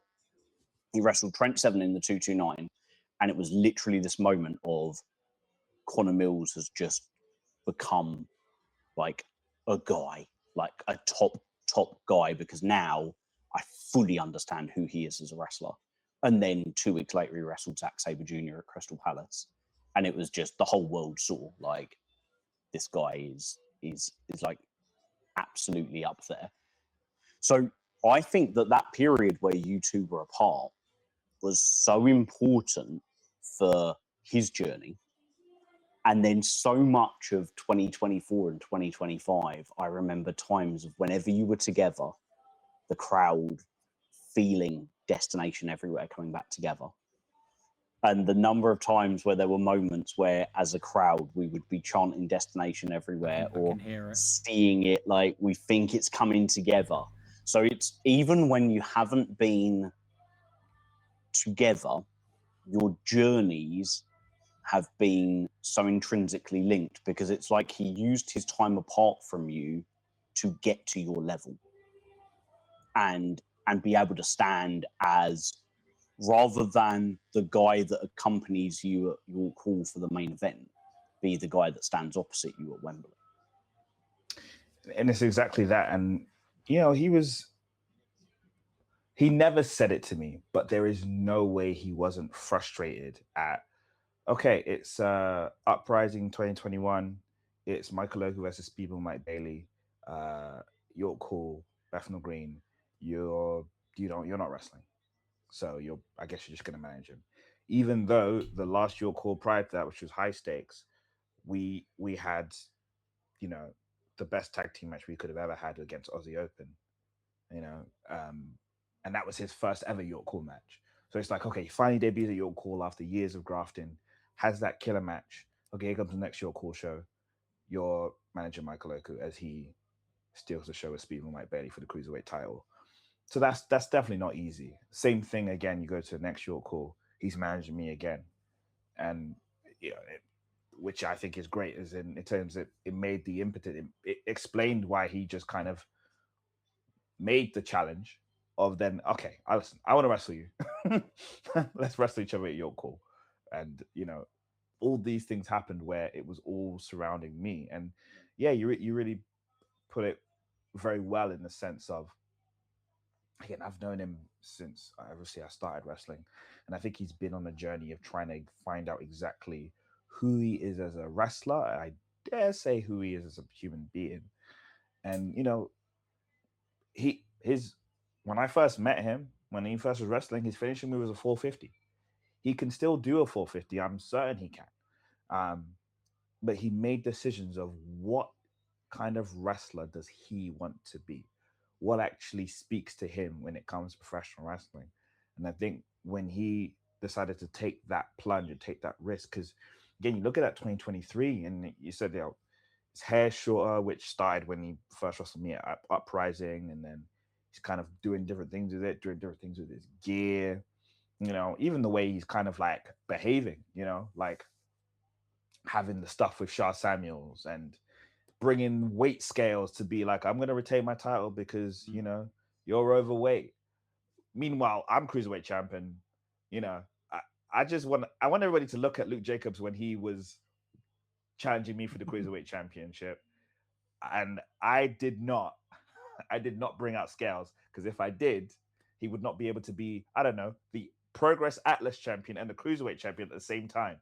he wrestled Trent Seven in the 229, and it was literally this moment of Connor Mills has just become like a guy, like a top guy, because now I fully understand who he is as a wrestler. And then 2 weeks later, he wrestled Zack Sabre Jr. at Crystal Palace, and it was just the whole world saw like this guy is like absolutely up there. So I think that period where you two were apart was so important for his journey. And then so much of 2024 and 2025, I remember times of whenever you were together, the crowd feeling Destination Everywhere coming back together. And the number of times where there were moments where, as a crowd, we would be chanting Destination Everywhere or seeing it like we think it's coming together. So it's even when you haven't been together, your journeys have been so intrinsically linked, because it's like he used his time apart from you to get to your level and be able to stand as, rather than the guy that accompanies you at your call for the main event, be the guy that stands opposite you at Wembley. And it's exactly that. And, you know, he never said it to me, but there is no way he wasn't frustrated at, okay, it's Uprising 2021. It's Michael Oku versus Speedball Mike Bailey. York Hall, Bethnal Green. You're not wrestling. So I guess you're just going to manage him. Even though the last York Hall prior to that, which was high stakes, we had, you know, the best tag team match we could have ever had against Aussie Open, you know, and that was his first ever York Hall match. So it's like, okay, he finally debuts at York Hall after years of grafting, has that killer match. Okay, here comes the next York Hall show. Your manager Michael Oku, as he steals the show with Speedball Mike Bailey for the Cruiserweight title. So that's definitely not easy. Same thing again, you go to the next York Hall, he's managing me again. And, you know, which I think is great, is in terms of it made the impetus, it explained why he just kind of made the challenge of then, okay, I want to wrestle you. Let's wrestle each other at York Hall. And, you know, all these things happened where it was all surrounding me. And yeah, you really put it very well in the sense of, again, I've known him since obviously I started wrestling, and I think he's been on a journey of trying to find out exactly who he is as a wrestler. I dare say who he is as a human being. And, you know, when I first met him, when he first was wrestling, his finishing move was a 450. He can still do a 450. I'm certain he can. But he made decisions of what kind of wrestler does he want to be? What actually speaks to him when it comes to professional wrestling? And I think when he decided to take that plunge and take that risk, because again, you look at that 2023, and you said, you know, his hair shorter, which started when he first wrestled me at Uprising, and then he's kind of doing different things with it, doing different things with his gear. You know, even the way he's kind of like behaving, you know, like having the stuff with Sha Samuels and bringing weight scales to be like, I'm going to retain my title because, you know, you're overweight. Meanwhile, I'm cruiserweight champion. You know, I want everybody to look at Luke Jacobs when he was challenging me for the cruiserweight championship. And I did not bring out scales, because if I did, he would not be able to be, I don't know, the Progress Atlas champion and the cruiserweight champion at the same time.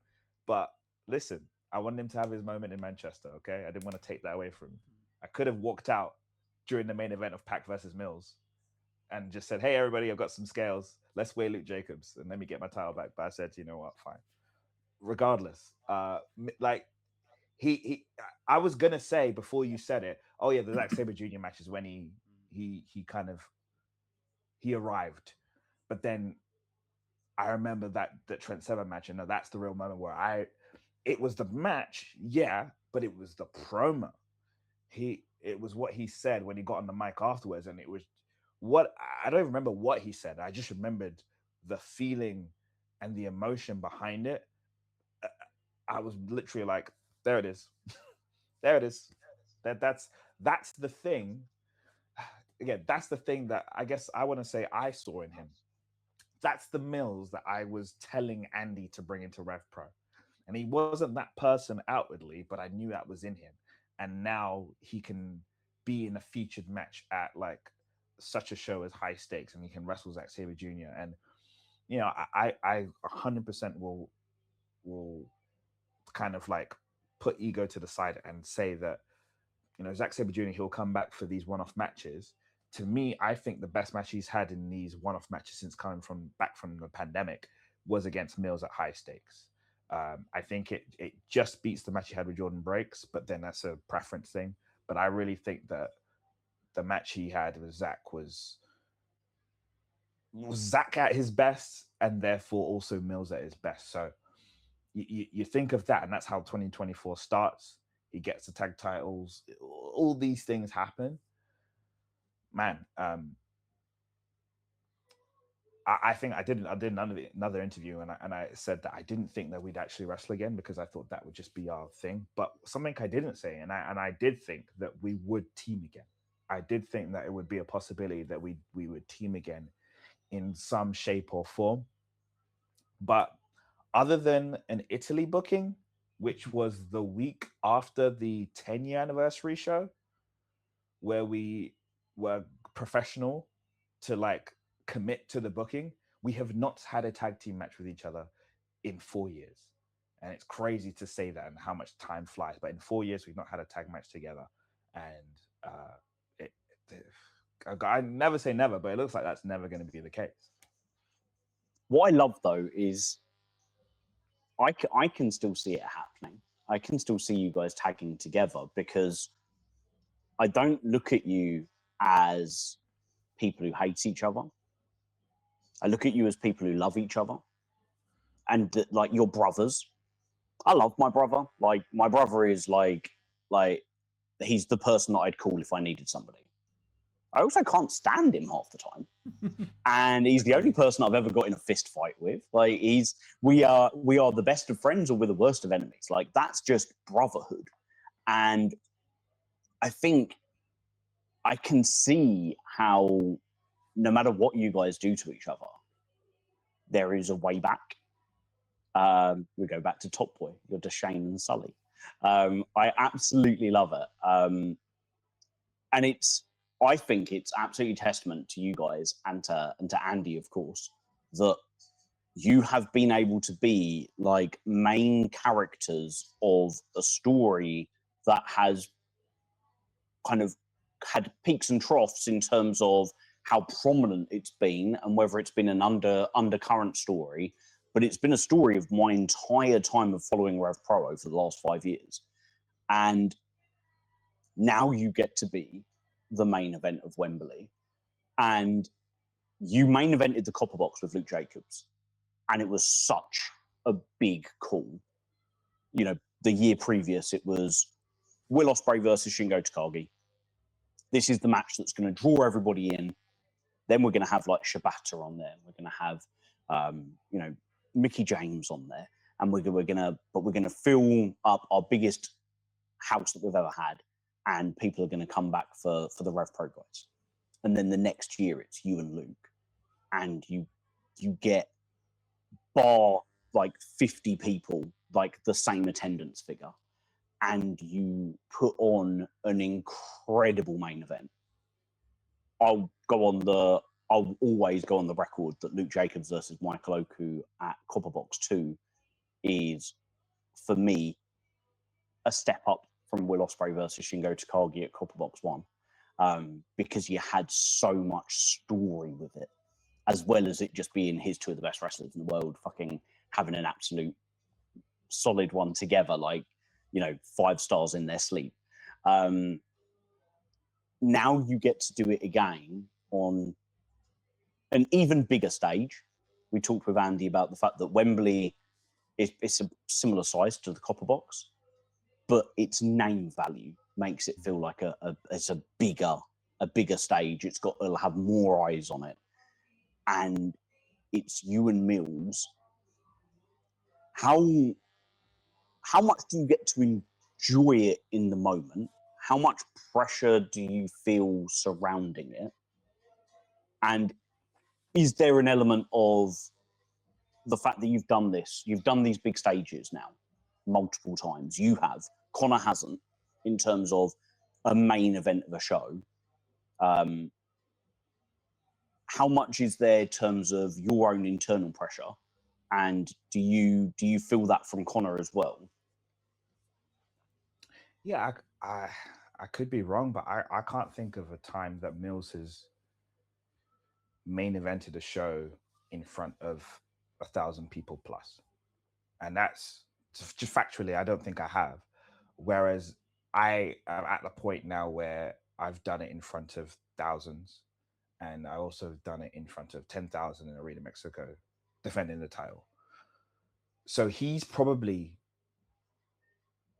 But listen, I wanted him to have his moment in Manchester, okay? I didn't want to take that away from him. I could have walked out during the main event of Pac versus Mills and just said, hey, everybody, I've got some scales. Let's weigh Luke Jacobs and let me get my title back. But I said, you know what, fine. Regardless, like, I was going to say before you said it, oh yeah, the Zack Sabre Jr. match is when he arrived. But then I remember that Trent Seven match, and that's the real moment where it was the match, yeah, but it was the promo. It was what he said when he got on the mic afterwards, and it was what I don't even remember what he said. I just remembered the feeling and the emotion behind it. I was literally like, there it is. There it is. That's the thing. Again, that's the thing that I guess I want to say I saw in him. That's the Mills that I was telling Andy to bring into RevPro. And he wasn't that person outwardly, but I knew that was in him. And now he can be in a featured match at like such a show as High Stakes, and he can wrestle Zack Sabre Jr. And, you know, I 100% will kind of like put ego to the side and say that, you know, Zack Sabre Jr., he'll come back for these one-off matches. To me, I think the best match he's had in these one-off matches since coming back from the pandemic was against Mills at High Stakes. I think it just beats the match he had with Jordan Breaks, but then that's a preference thing. But I really think that the match he had with Zack was Zack at his best, and therefore also Mills at his best. So you think of that, and that's how 2024 starts. He gets the tag titles. All these things happen. Man, I think I did another interview, and I said that I didn't think that we'd actually wrestle again, because I thought that would just be our thing. But something I didn't say, and I did think that we would team again. I did think that it would be a possibility that we would team again in some shape or form. But other than an Italy booking, which was the week after the 10-year anniversary show, where we were professional to like commit to the booking, we have not had a tag team match with each other in 4 years. And it's crazy to say that and how much time flies. But in 4 years, we've not had a tag match together. And I never say never, but it looks like that's never going to be the case. What I love, though, is I can still see it happening. I can still see you guys tagging together, because I don't look at you as people who hate each other. I look at you as people who love each other, and like you're brothers. I love my brother. Like, my brother is like he's the person that I'd call if I needed somebody. I also can't stand him half the time. And he's the only person I've ever got in a fist fight with. Like, we are the best of friends, or we're the worst of enemies. Like, that's just brotherhood. And I think I can see how no matter what you guys do to each other, there is a way back. We go back to Top Boy, you're Deshane and Sully. I absolutely love it. And I think it's absolutely testament to you guys and to Andy, of course, that you have been able to be like main characters of a story that has kind of had peaks and troughs in terms of how prominent it's been and whether it's been an undercurrent story. But it's been a story of my entire time of following RevPro over the last 5 years. And now you get to be the main event of Wembley. And you main evented the Copper Box with Luke Jacobs. And it was such a big call. You know, the year previous, it was Will Ospreay versus Shingo Takagi. This is the match that's going to draw everybody in. Then we're going to have like Shibata on there. We're going to have, you know, Mickey James on there, and we're going to fill up our biggest house that we've ever had, and people are going to come back for the RevPro guys. And then the next year it's you and Luke, and you get bar like 50 people, like the same attendance figure, and you put on an incredible main event. I'll always go on the record that Luke Jacobs versus Michael Oku at Copperbox 2 is, for me, a step up from Will Ospreay versus Shingo Takagi at Copperbox 1, because you had so much story with it, as well as it just being his two of the best wrestlers in the world, fucking having an absolute solid one together, like, you know, 5 stars in their sleep. Now you get to do it again on an even bigger stage. We talked with Andy about the fact that Wembley is a similar size to the Copperbox, but its name value makes it feel like it's a bigger stage. It'll have more eyes on it, and it's you and Mills. How much do you get to enjoy it in the moment? How much pressure do you feel surrounding it? And is there an element of the fact that you've done these big stages now multiple times? You have. Connor hasn't, in terms of a main event of a show. How much is there in terms of your own internal pressure? And do you feel that from Connor as well? Yeah, I could be wrong, but I can't think of a time that Mills has main evented a show in front of 1,000 people plus, and that's just factually, I don't think I have. Whereas I am at the point now where I've done it in front of thousands, and I also have done it in front of 10,000 in Arena Mexico, defending the title. So he's probably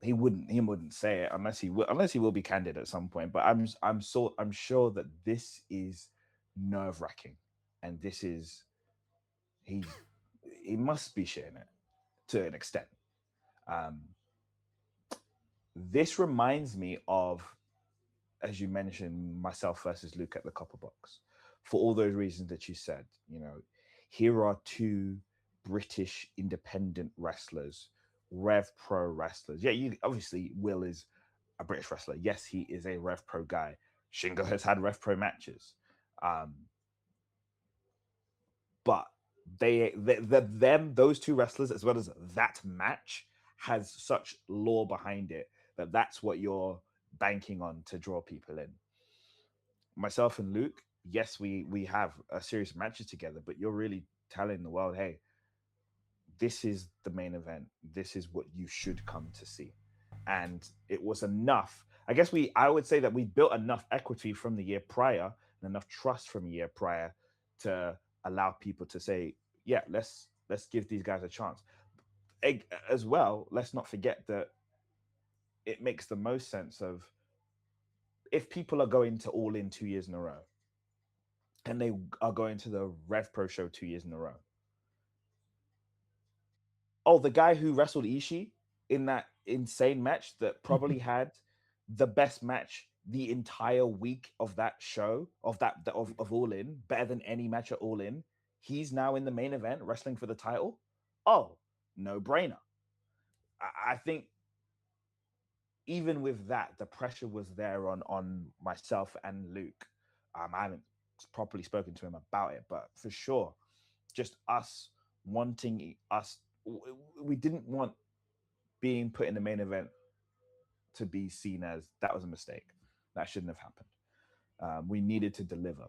he wouldn't say it unless he will be candid at some point. But I'm sure that this is nerve-wracking, and this is he must be sharing it to an extent. This reminds me of, as you mentioned, myself versus Luke at the Copperbox, for all those reasons that you said. You know, here are two British independent wrestlers, RevPro wrestlers. Yeah, obviously Will is a British wrestler. Yes, he is a RevPro guy. Shingo has had RevPro matches, but those two wrestlers, as well as that match, has such lore behind it that's what you're banking on to draw people in. Myself and Luke, yes, we have a series of matches together, but you're really telling the world, hey, this is the main event. This is what you should come to see. And it was enough. I guess I would say that we built enough equity from the year prior and enough trust from a year prior to allow people to say, yeah, let's give these guys a chance. As well, let's not forget that it makes the most sense of, if people are going to All In 2 years in a row, and they are going to the RevPro show 2 years in a row. Oh, the guy who wrestled Ishii in that insane match that probably had the best match the entire week of that show, of All In, better than any match at All In. He's now in the main event wrestling for the title. Oh, no brainer. I think even with that, the pressure was there on myself and Luke. I haven't properly spoken to him about it, but for sure, just us wanting us. We didn't want being put in the main event to be seen as that was a mistake. That shouldn't have happened. We needed to deliver.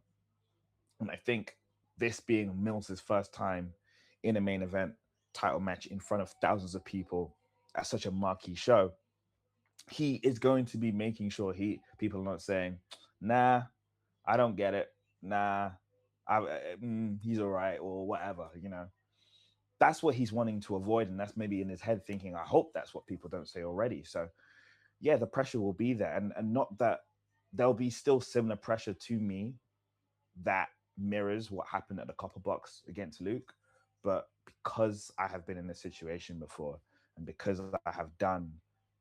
And I think this being Mills' first time in a main event title match in front of thousands of people at such a marquee show, he is going to be making sure people are not saying, nah, I don't get it. Nah, he's all right, or whatever, you know. That's what he's wanting to avoid, and that's maybe in his head thinking, I hope that's what people don't say already. So yeah, the pressure will be there, and not that there'll be still similar pressure to me that mirrors what happened at the Copper Box against Luke, but because I have been in this situation before, and because I have done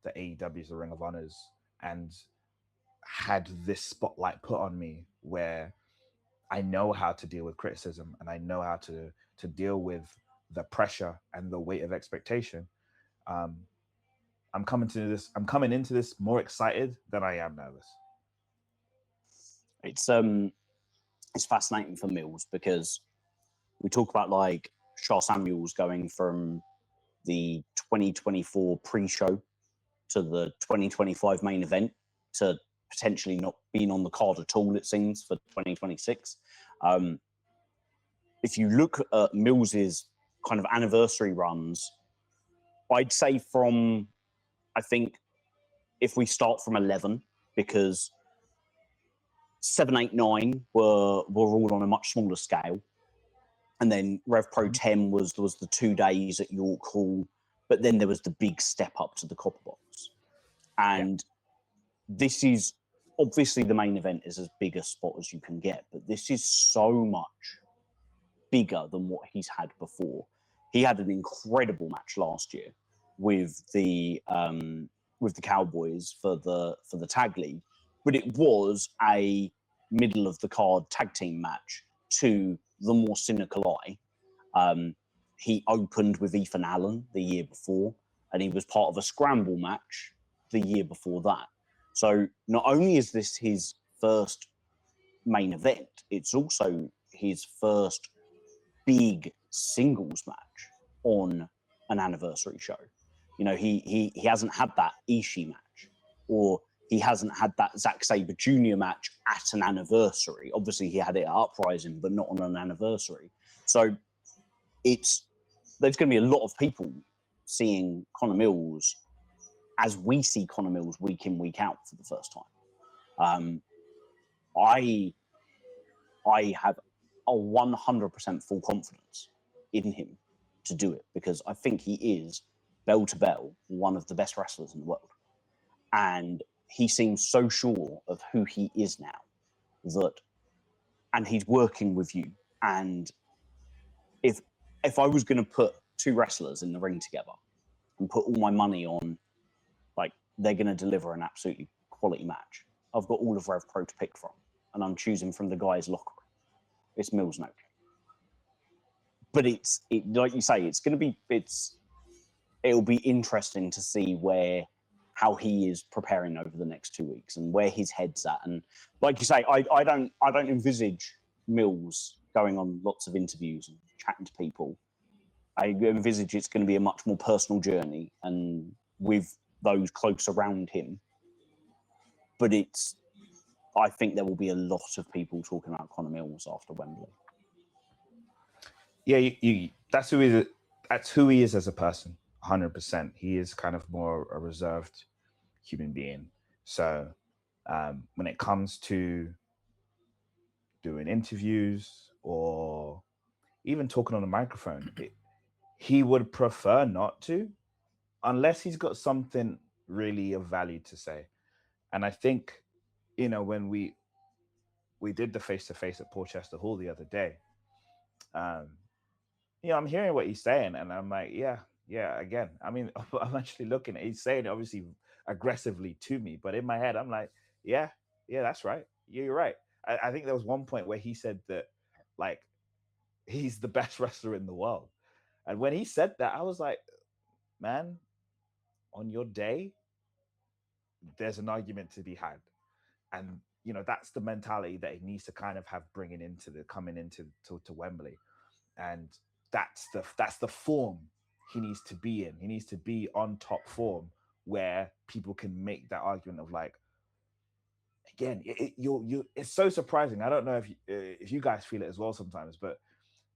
the AEW's The Ring of Honors and had this spotlight put on me where I know how to deal with criticism and I know how to deal with the pressure and the weight of expectation. I'm coming into this more excited than I am nervous. It's fascinating for Mills because we talk about like Shah Samuels going from the 2024 pre-show to the 2025 main event to potentially not being on the card at all, it seems, for 2026. If you look at Mills's kind of anniversary runs, I'd say I think if we start from 11, because 7, 8, 9 were all on a much smaller scale. And then RevPro 10 was the 2 days at York Hall, but then there was the big step up to the Copper Box. And this is obviously the main event is as big a spot as you can get, but this is so much bigger than what he's had before. He had an incredible match last year with the Cowboys for the tag league, but it was a middle of the card tag team match to the more cynical eye. He opened with Ethan Allen the year before, and he was part of a scramble match the year before that. So not only is this his first main event, it's also his first big singles match on an anniversary show. You know, he hasn't had that Ishii match, or he hasn't had that Zack Sabre Jr. match at an anniversary. Obviously, he had it at Uprising, but not on an anniversary. So there's going to be a lot of people seeing Connor Mills as we see Connor Mills week in, week out for the first time. I have a 100% full confidence in him to do it, because I think he is, bell to bell, one of the best wrestlers in the world. And he seems so sure of who he is now and he's working with you. And if I was going to put two wrestlers in the ring together and put all my money on, like, they're going to deliver an absolutely quality match, I've got all of RevPro to pick from, and I'm choosing from the guy's locker room. It's Mills no. But like you say, it'll be interesting to see how he is preparing over the next 2 weeks and where his head's at. And like you say, I don't envisage Mills going on lots of interviews and chatting to people. I envisage it's going to be a much more personal journey and with those close around him. But I think there will be a lot of people talking about Connor Mills after Wembley. Yeah, that's who he is as a person. 100%. He is kind of more a reserved human being. So when it comes to doing interviews or even talking on a microphone, he would prefer not to, unless he's got something really of value to say. And I think, when we did the face-to-face at Porchester Hall the other day, I'm hearing what he's saying, and I'm like, yeah, again. I mean, I'm actually looking at, he's saying it obviously aggressively to me, but in my head, I'm like, yeah, that's right. You're right. I think there was one point where he said that, like, he's the best wrestler in the world. And when he said that, I was like, man, on your day, there's an argument to be had. And, that's the mentality that he needs to kind of have coming into Wembley. And that's the form he needs to be in. He needs to be on top form where people can make that argument of, like, again, it's so surprising. I don't know if you guys feel it as well sometimes, but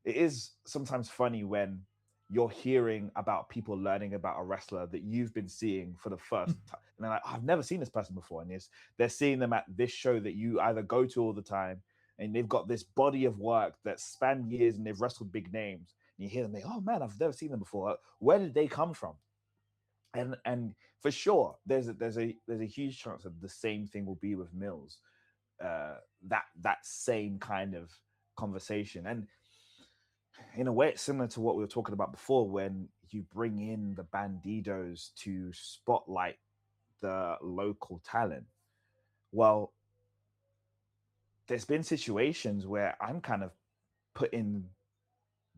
it is sometimes funny when you're hearing about people learning about a wrestler that you've been seeing for the first time. And they're like, I've never seen this person before. And they're seeing them at this show that you either go to all the time, and they've got this body of work that spanned years and they've wrestled big names. And you hear them, oh man, I've never seen them before. Where did they come from? And for sure, there's a huge chance that the same thing will be with Mills. That same kind of conversation, and in a way, it's similar to what we were talking about before, when you bring in the bandidos to spotlight the local talent. Well, there's been situations where I'm kind of put in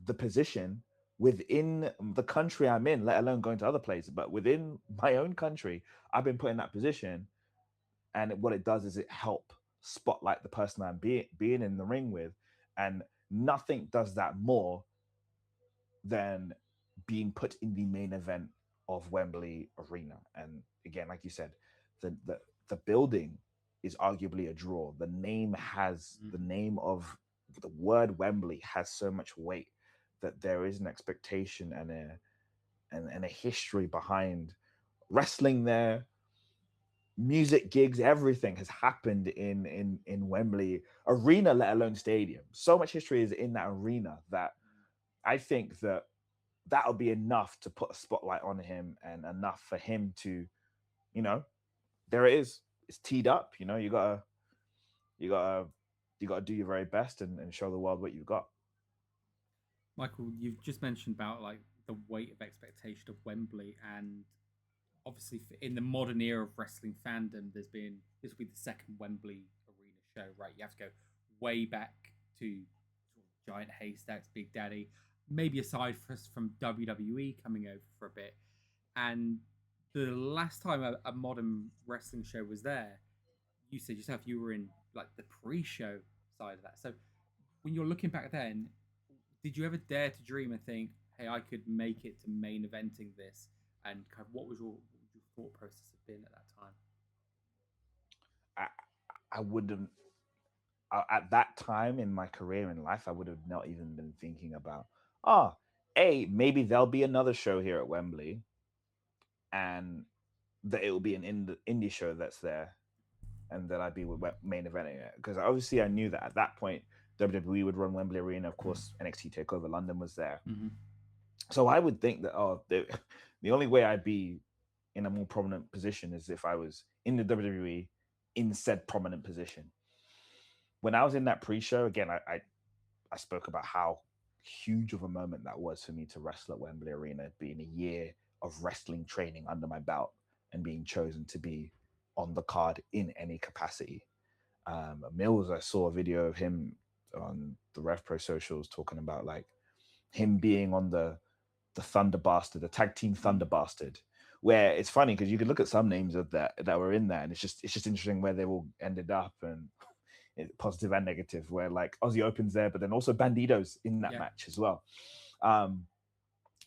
the position within the country I'm in, let alone going to other places, but within my own country, I've been put in that position. And what it does is it help spotlight the person I'm being in the ring with. And nothing does that more than being put in the main event of Wembley Arena. And again, like you said, the building is arguably a draw. The name has the name of the word Wembley has so much weight that there is an expectation and a history behind wrestling there. Music gigs, everything has happened in Wembley Arena, let alone stadium. So much history is in that arena that I think that'll be enough to put a spotlight on him, and enough for him to, there it is. It's teed up. You gotta do your very best and show the world what you've got. Michael, you've just mentioned about like the weight of expectation of Wembley, and obviously in the modern era of wrestling fandom, this will be the second Wembley Arena show, right? You have to go way back to sort of Giant Haystacks, Big Daddy, maybe aside from WWE coming over for a bit. And the last time a modern wrestling show was there, you said yourself you were in like the pre-show side of that. So when you're looking back then, did you ever dare to dream and think, hey, I could make it to main eventing this? And kind of what would your thought process have been at that time? I wouldn't, at that time in my career in life, I would have not even been thinking about, maybe there'll be another show here at Wembley, and that it will be an indie show that's there, and that I'd be main eventing it. Because obviously I knew that at that point, WWE would run Wembley Arena. Of course, NXT TakeOver London was there. Mm-hmm. So I would think that, the only way I'd be in a more prominent position is if I was in the WWE in said prominent position. When I was in that pre-show, again, I spoke about how huge of a moment that was for me to wrestle at Wembley Arena, being a year of wrestling training under my belt and being chosen to be on the card in any capacity. Mills, I saw a video of him on the RevPro socials talking about like him being on the Thunder Bastard, the tag team Thunder Bastard, where it's funny because you could look at some names of that were in there, and it's just interesting where they all ended up, and positive and negative, where like Aussie Open's there, but then also Bandido's in that match as well. And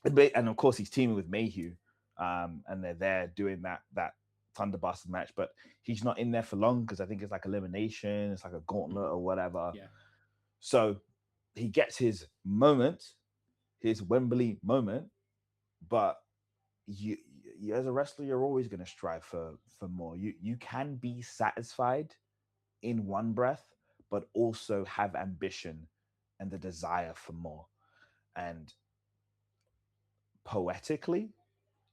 of course he's teaming with Mayhew, and they're there doing that Thunder Bastard match, but he's not in there for long because I think it's like elimination, it's like a gauntlet or whatever. Yeah. So he gets his moment, his Wembley moment, but you as a wrestler, you're always going to strive for more. You can be satisfied in one breath, but also have ambition and the desire for more. And poetically,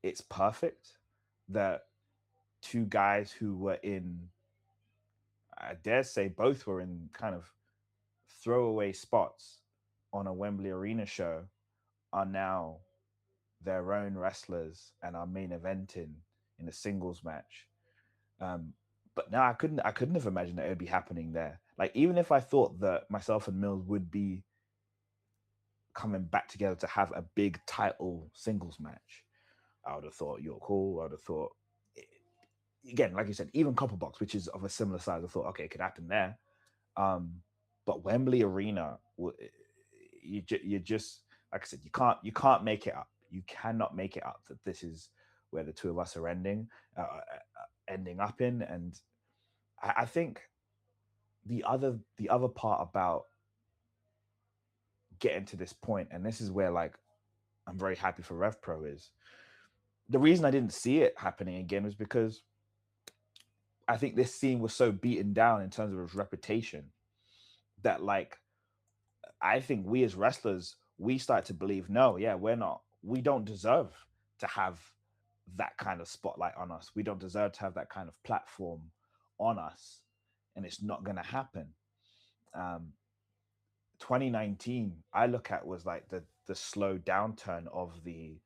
it's perfect that two guys who were in, I dare say both were in kind of throwaway spots on a Wembley Arena show, are now their own wrestlers and are main eventing in a singles match. But now I couldn't have imagined that it would be happening there. Like, even if I thought that myself and Mills would be coming back together to have a big title singles match, I would have thought you're cool. I would have thought, again, like you said, even Copperbox, which is of a similar size, I thought, okay, it could happen there. But Wembley Arena, you just, like I said, you can't make it up. You cannot make it up that this is where the two of us are ending up in. And I think the other part about getting to this point, and this is where like I'm very happy for RevPro, is the reason I didn't see it happening again was because I think this scene was so beaten down in terms of its reputation that, like, I think we as wrestlers, we start to believe, we don't deserve to have that kind of spotlight on us. We don't deserve to have that kind of platform on us, and it's not going to happen. 2019, I look at was like the slow downturn of the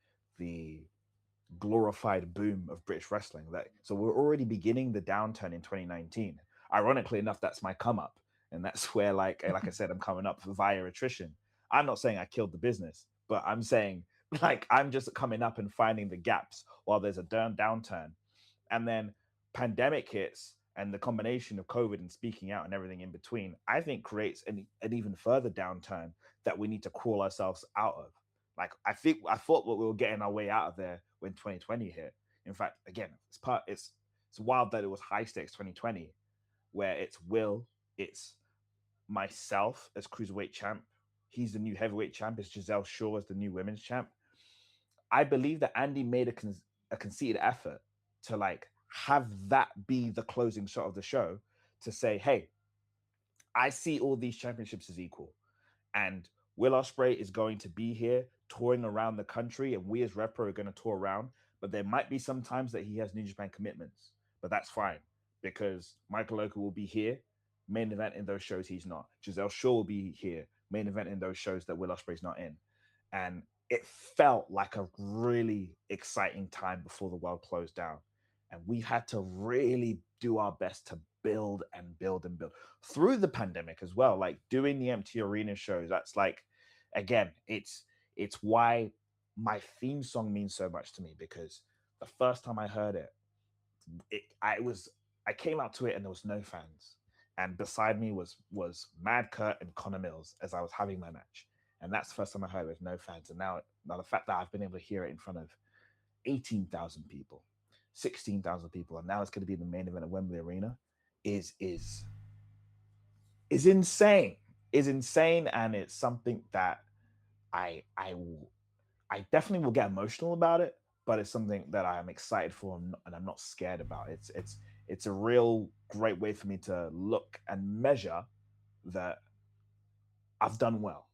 glorified boom of British wrestling. So we're already beginning the downturn in 2019. Ironically enough, that's my come up, and that's where like I said, I'm coming up via attrition. I'm not saying I killed the business, but I'm saying like I'm just coming up and finding the gaps while there's a downturn, and then pandemic hits, and the combination of COVID and speaking out and everything in between, I think creates an even further downturn that we need to crawl ourselves out of. Like I thought we were getting our way out of there when 2020 hit. In fact, again, it's wild that it was high stakes 2020, where it's Will, it's myself as cruiserweight champ. He's the new heavyweight champ. It's Giselle Shaw as the new women's champ. I believe that Andy made a conceited effort to like have that be the closing shot of the show, to say, hey, I see all these championships as equal, and Will Ospreay is going to be here touring around the country, and we as RevPro are going to tour around, but there might be some times that he has New Japan commitments, but that's fine, because Michael Oku will be here, main event in those shows he's not. Giselle Shaw will be here, main event in those shows that Will Ospreay's not in. And it felt like a really exciting time before the world closed down. And we had to really do our best to build and build and build through the pandemic as well. Like doing the empty arena shows, that's like, again, it's why my theme song means so much to me, because the first time I heard it, I came out to it and there was no fans. And beside me was Mad Kurt and Connor Mills as I was having my match. And that's the first time I heard it with no fans. And now the fact that I've been able to hear it in front of 18,000 people, 16,000 people, and now it's going to be the main event at Wembley Arena is insane. Is insane, and it's something that I definitely will get emotional about it, but it's something that I'm excited for and I'm not scared about. It's a real great way for me to look and measure that I've done well.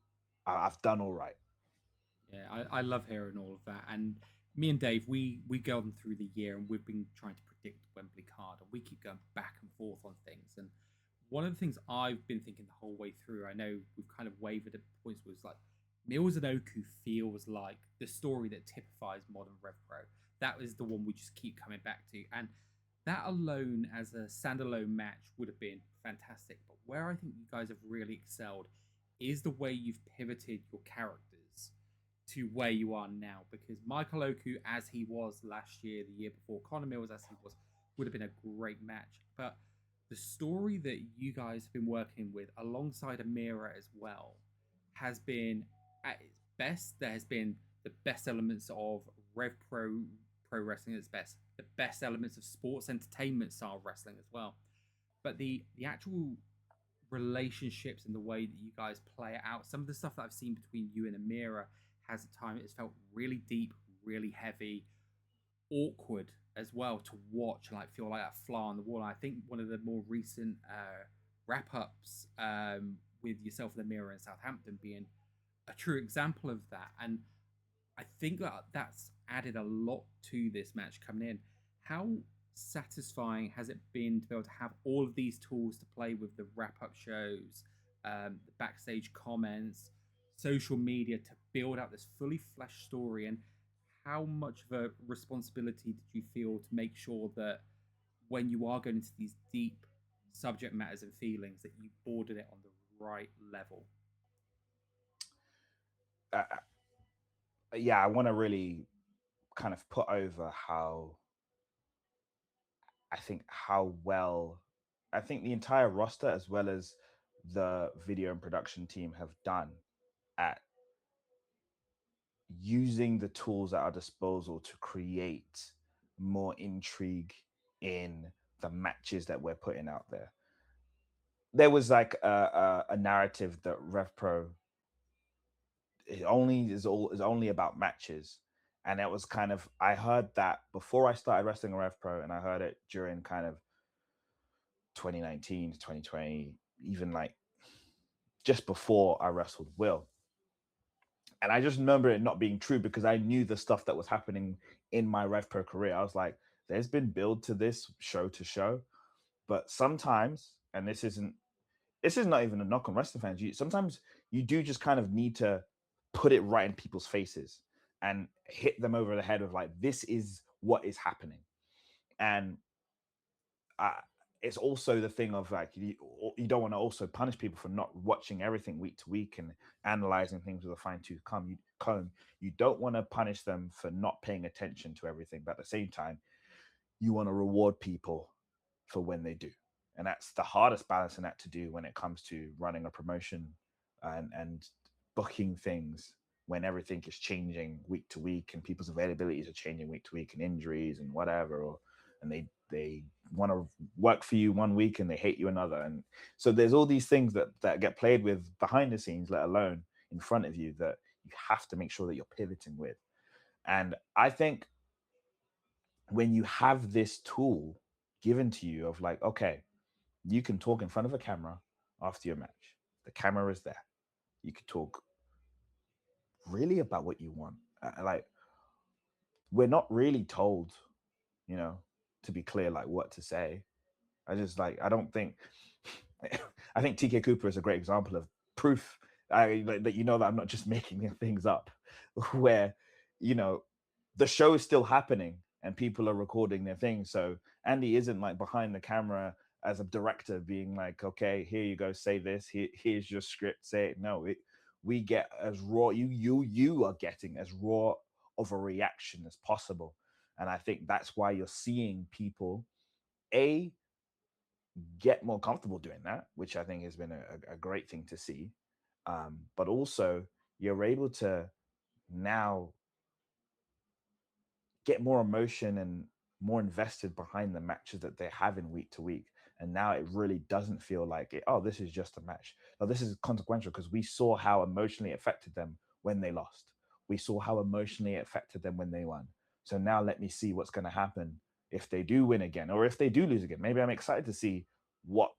I've done all right. Yeah, I love hearing all of that. And me and Dave, we go on through the year, and we've been trying to predict the Wembley card, and we keep going back and forth on things. And one of the things I've been thinking the whole way through, I know we've kind of wavered at points, was like Mills and Oku feels like the story that typifies modern RevPro. That is the one we just keep coming back to. And that alone as a standalone match would have been fantastic. But where I think you guys have really excelled is the way you've pivoted your characters to where you are now. Because Michael Oku, as he was last year, the year before, Connor Mills, as he was, would have been a great match. But the story that you guys have been working with alongside Amira as well has been at its best. There has been the best elements of RevPro pro wrestling at its best, the best elements of sports entertainment style wrestling as well. But the actual relationships and the way that you guys play it out, some of the stuff that I've seen between you and Amira has at times it's felt really deep, really heavy, awkward as well to watch, like feel like a fly on the wall. I think one of the more recent wrap-ups with yourself and Amira in Southampton being a true example of that. And I think that that's added a lot to this match coming in. How satisfying has it been to be able to have all of these tools to play with, the wrap-up shows, the backstage comments, social media, to build out this fully fleshed story? And how much of a responsibility did you feel to make sure that when you are going into these deep subject matters and feelings that you bordered it on the right level? Yeah, I want to really kind of put over how I think the entire roster as well as the video and production team have done at using the tools at our disposal to create more intrigue in the matches that we're putting out there. There was like a narrative that RevPro is only about matches, and it was kind of, I heard that before I started wrestling RevPro, and I heard it during kind of 2019 to 2020, even like just before I wrestled Will. And I just remember it not being true because I knew the stuff that was happening in my RevPro career. I was like, there's been build to this show to show, but sometimes, and this is not even a knock on wrestling fans. Sometimes you do just kind of need to put it right in people's faces and hit them over the head of like, this is what is happening. And it's also the thing of like, you don't want to also punish people for not watching everything week to week and analyzing things with a fine-tooth comb. You don't want to punish them for not paying attention to everything, but at the same time, you want to reward people for when they do. And that's the hardest balancing act to do when it comes to running a promotion and booking things when everything is changing week to week and people's availabilities are changing week to week and injuries and whatever, and they want to work for you one week and they hate you another. And so there's all these things that get played with behind the scenes, let alone in front of you, that you have to make sure that you're pivoting with. And I think when you have this tool given to you of like, okay, you can talk in front of a camera after your match. The camera is there. You can talk really about what you want. Like, we're not really told, to be clear, like what to say. I don't think, I think TK Cooper is a great example of proof that that I'm not just making things up, where, the show is still happening and people are recording their things. So Andy isn't like behind the camera as a director being like, okay, here you go, say this, here's your script, say it. No, we get as raw, you are getting as raw of a reaction as possible. And I think that's why you're seeing people get more comfortable doing that, which I think has been a great thing to see. But also you're able to now get more emotion and more invested behind the matches that they have in week to week. And now it really doesn't feel like this is just a match. No, this is consequential because we saw how emotionally it affected them when they lost. We saw how emotionally it affected them when they won. So now let me see what's going to happen if they do win again, or if they do lose again. Maybe I'm excited to see what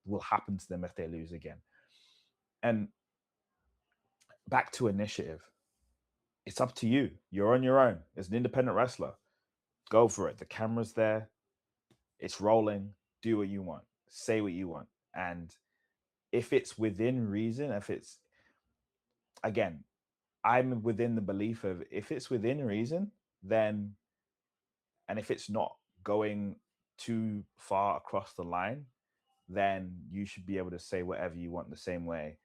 will happen to them if they lose again. And back to initiative. It's up to you. You're on your own. As an independent wrestler, go for it. The camera's there. It's rolling. Do what you want. Say what you want. And if it's within reason, again, I'm within the belief of if it's within reason, then, and if it's not going too far across the line, then you should be able to say whatever you want the same way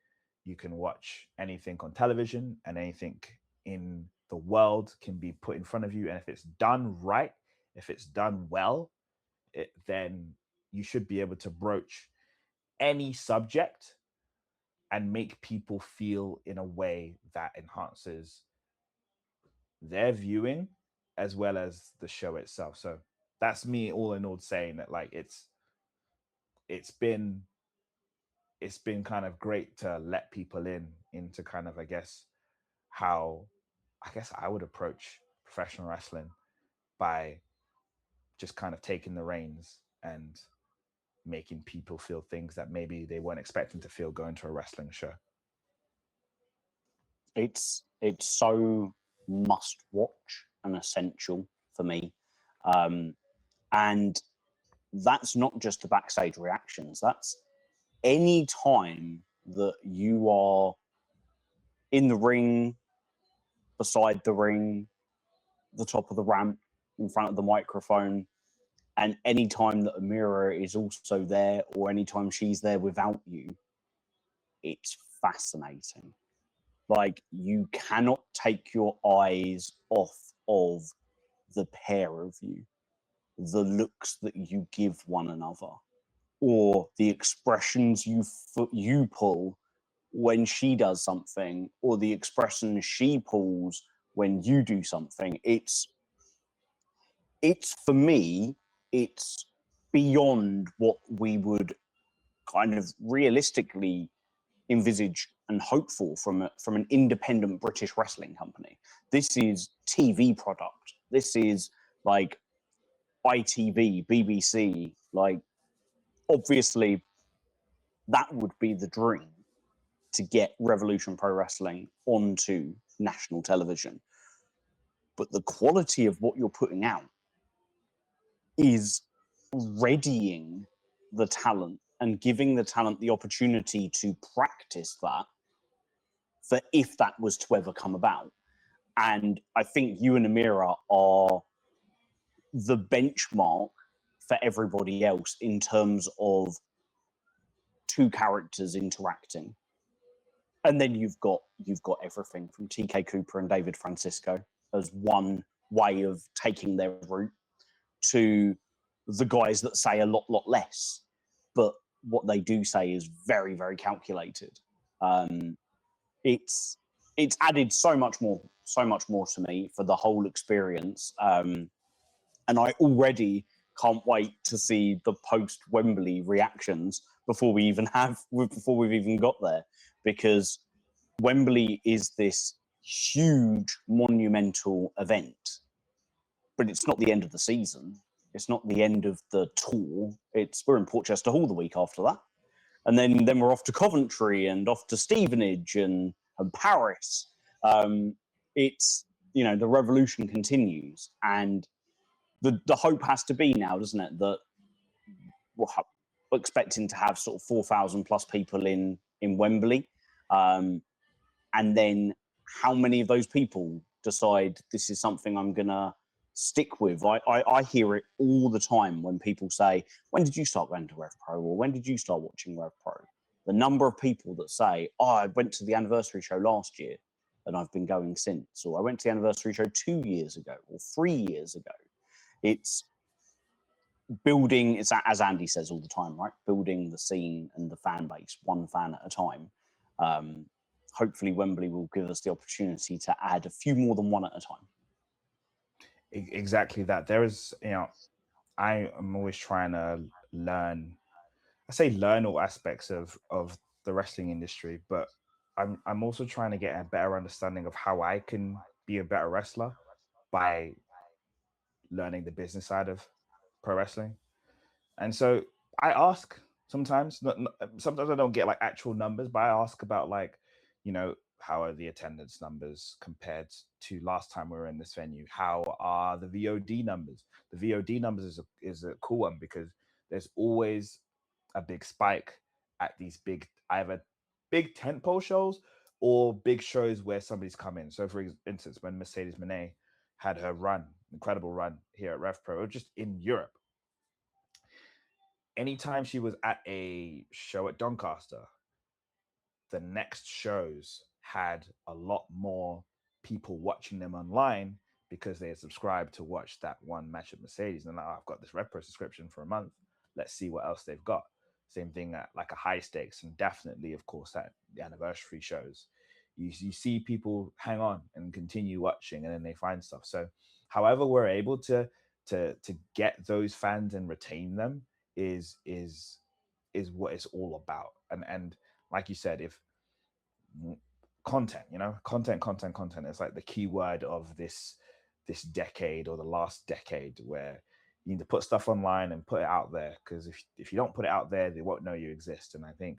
you can watch anything on television, and anything in the world can be put in front of you. And if it's done right, if it's done well, then you should be able to broach any subject and make people feel in a way that enhances their viewing as well as the show itself. So that's me all in all saying that like it's been kind of great to let people into kind of, I guess I would approach professional wrestling by just kind of taking the reins and making people feel things that maybe they weren't expecting to feel going to a wrestling show. It's so must watch and essential for me. And that's not just the backstage reactions. That's any time that you are in the ring, beside the ring, the top of the ramp, in front of the microphone, and any time that Amira is also there, or any time she's there without you, it's fascinating. Like, you cannot take your eyes off of the pair of you, the looks that you give one another, or the expressions you pull when she does something, or the expressions she pulls when you do something. It's for me, it's beyond what we would kind of realistically envisage and hope for from an independent British wrestling company. This is TV product. This is like ITV, BBC. Like, obviously, that would be the dream, to get Revolution Pro Wrestling onto national television. But the quality of what you're putting out is readying the talent and giving the talent the opportunity to practice that for if that was to ever come about. And I think you and Amira are the benchmark for everybody else in terms of two characters interacting. And then you've got everything from TK Cooper and David Francisco as one way of taking their route to the guys that say a lot less, but what they do say is very, very calculated. It's added so much more to me for the whole experience. And I already can't wait to see the post Wembley reactions before we've even got there, because Wembley is this huge monumental event, but it's not the end of the season. It's not the end of the tour. We're in Portchester Hall the week after that. And then we're off to Coventry and off to Stevenage and Paris. It's, the revolution continues. And the hope has to be now, doesn't it, that we're expecting to have sort of 4,000 plus people in Wembley. And then how many of those people decide this is something I'm going to stick with? I hear it all the time when people say, when did you start going to RevPro? Or when did you start watching RevPro? The number of people that say, I went to the anniversary show last year and I've been going since, or I went to the anniversary show 2 years ago or 3 years ago. It's building, it's as Andy says all the time, right? Building the scene and the fan base, one fan at a time. Hopefully Wembley will give us the opportunity to add a few more than one at a time. Exactly that. There is, I am always trying to learn all aspects of the wrestling industry, but I'm also trying to get a better understanding of how I can be a better wrestler by learning the business side of pro wrestling. And so I ask sometimes, sometimes I don't get like actual numbers, but I ask about like, how are the attendance numbers compared to last time we were in this venue? How are the VOD numbers? The VOD numbers is a cool one because there's always a big spike at these either big tentpole shows or big shows where somebody's come in. So for instance, when Mercedes Moné had her incredible run here at RevPro, or just in Europe, anytime she was at a show at Doncaster, the next shows had a lot more people watching them online because they had subscribed to watch that one match at Mercedes. And I've got this RevPro subscription for a month. Let's see what else they've got. Same thing at like a high stakes, and definitely, of course, at the anniversary shows. You see people hang on and continue watching, and then they find stuff. So however we're able to get those fans and retain them is what it's all about. And like you said, if content, content is like the key word of this decade or the last decade, where you need to put stuff online and put it out there, because if you don't put it out there, they won't know you exist. And I think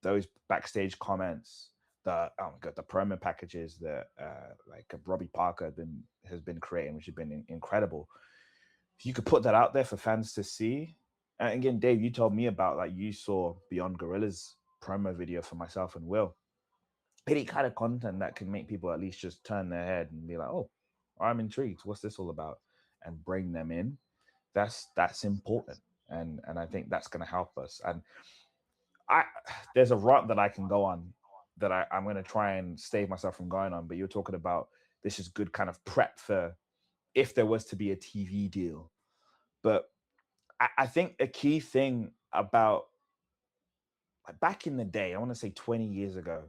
those backstage comments, the promo packages that like Robbie Parker has been creating, which have been incredible. If you could put that out there for fans to see. And again, Dave, you told me about, like, you saw Beyond Gorilla's promo video for myself and Will. Any kind of content that can make people at least just turn their head and be like, oh, I'm intrigued. What's this all about? And bring them in. That's important. And I think that's going to help us. And there's a route that I can go on that I'm going to try and stave myself from going on. But you're talking about this is good kind of prep for if there was to be a TV deal. But I think a key thing about, like, back in the day, I want to say 20 years ago,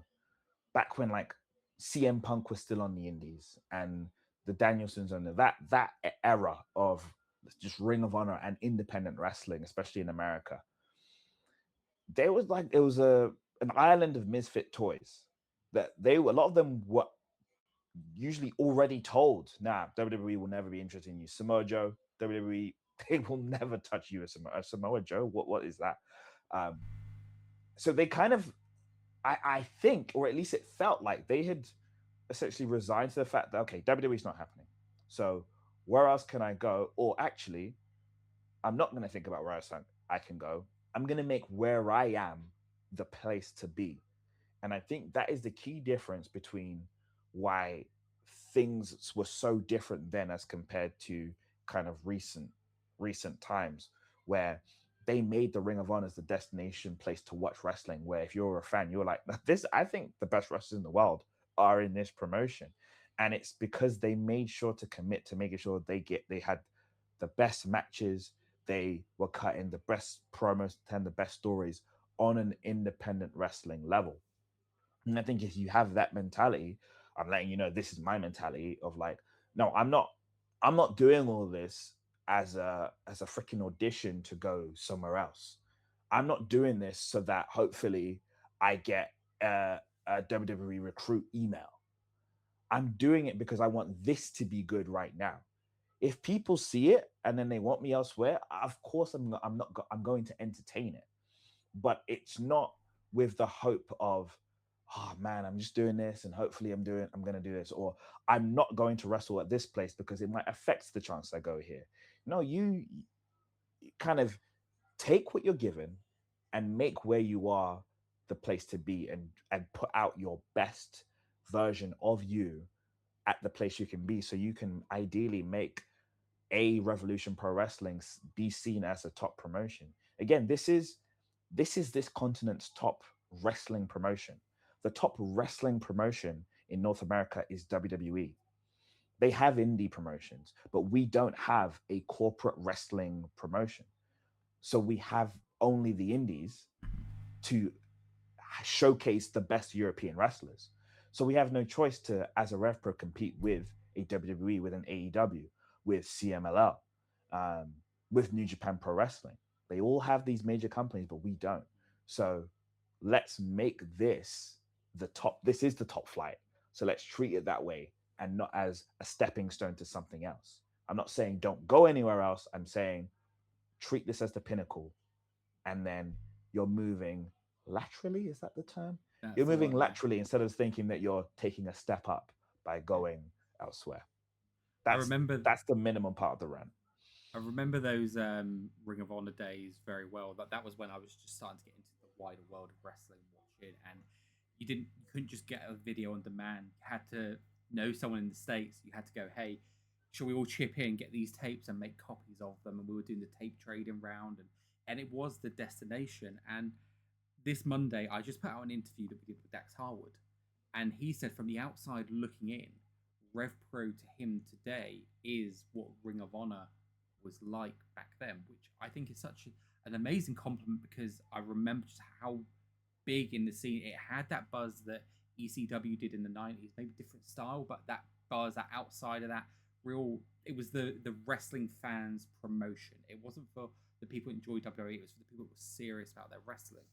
back when like CM Punk was still on the indies and the Danielsons on that era of just Ring of Honor and independent wrestling, especially in America, it was an island of misfit toys that a lot of them were usually already told, nah, WWE will never be interested in you. Samoa Joe, WWE, they will never touch you as Samoa Joe. What is that? So they kind of, I think, or at least it felt like they had essentially resigned to the fact that, okay, WWE's not happening. So where else can I go? Or actually, I'm not going to think about where else I can go. I'm going to make where I am the place to be. And I think that is the key difference between why things were so different then as compared to kind of recent times, where they made the Ring of Honor as the destination place to watch wrestling, where if you're a fan, you're like, this, I think the best wrestlers in the world are in this promotion. And it's because they made sure to commit to making sure they had the best matches, they were cutting the best promos, and the best stories on an independent wrestling level. And I think if you have that mentality, I'm letting you know this is my mentality of like, no, I'm not doing all this as a freaking audition to go somewhere else. I'm not doing this so that hopefully I get a WWE recruit email. I'm doing it because I want this to be good right now. If people see it and then they want me elsewhere, of course I'm going to entertain it. But it's not with the hope of, oh man, I'm just doing this and hopefully I'm going to do this, or I'm not going to wrestle at this place because it might affect the chance I go here. No, you kind of take what you're given and make where you are the place to be, and put out your best version of you at the place you can be, so you can ideally make a Revolution Pro Wrestling be seen as a top promotion. Again, this is this continent's top wrestling promotion. The top wrestling promotion in North America is WWE. They have indie promotions, but we don't have a corporate wrestling promotion. So we have only the indies to showcase the best European wrestlers. So we have no choice to, as a RevPro, compete with a WWE, with an AEW, with CMLL, with New Japan Pro Wrestling. They all have these major companies, but we don't. So let's make this the top. This is the top flight. So let's treat it that way and not as a stepping stone to something else. I'm not saying don't go anywhere else. I'm saying treat this as the pinnacle, and then you're moving laterally. Is that the term? You're moving laterally instead of thinking that you're taking a step up by going elsewhere. That's the minimum part of the run. I remember those Ring of Honor days very well. That was when I was just starting to get into the wider world of wrestling, watching, and you couldn't just get a video on demand. You had to know someone in the States. You had to go, hey, shall we all chip in, get these tapes and make copies of them? And we were doing the tape trading round, and it was the destination. And this Monday, I just put out an interview that we did with Dax Harwood, and he said from the outside looking in, RevPro to him today is what Ring of Honor was like back then, which I think is such an amazing compliment, because I remember just how big in the scene it had. That buzz that ECW did in the 90s, maybe different style, but that buzz, that outside of that real, it was the wrestling fans promotion. It wasn't for the people who enjoyed WWE, it was for the people who were serious about their wrestling.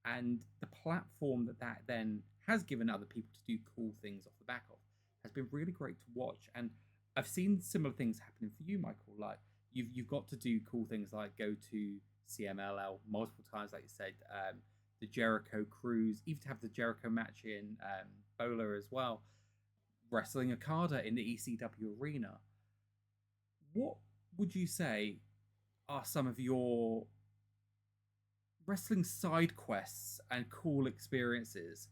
And the platform that then has given other people to do cool things off the back of has been really great to watch. And I've seen similar things happening for you, Michael. Like you've got to do cool things like go to CMLL multiple times, like you said, the Jericho Cruise, even to have the Jericho match in Bola as well, wrestling Okada in the ECW arena. What would you say are some of your wrestling side quests and cool experiences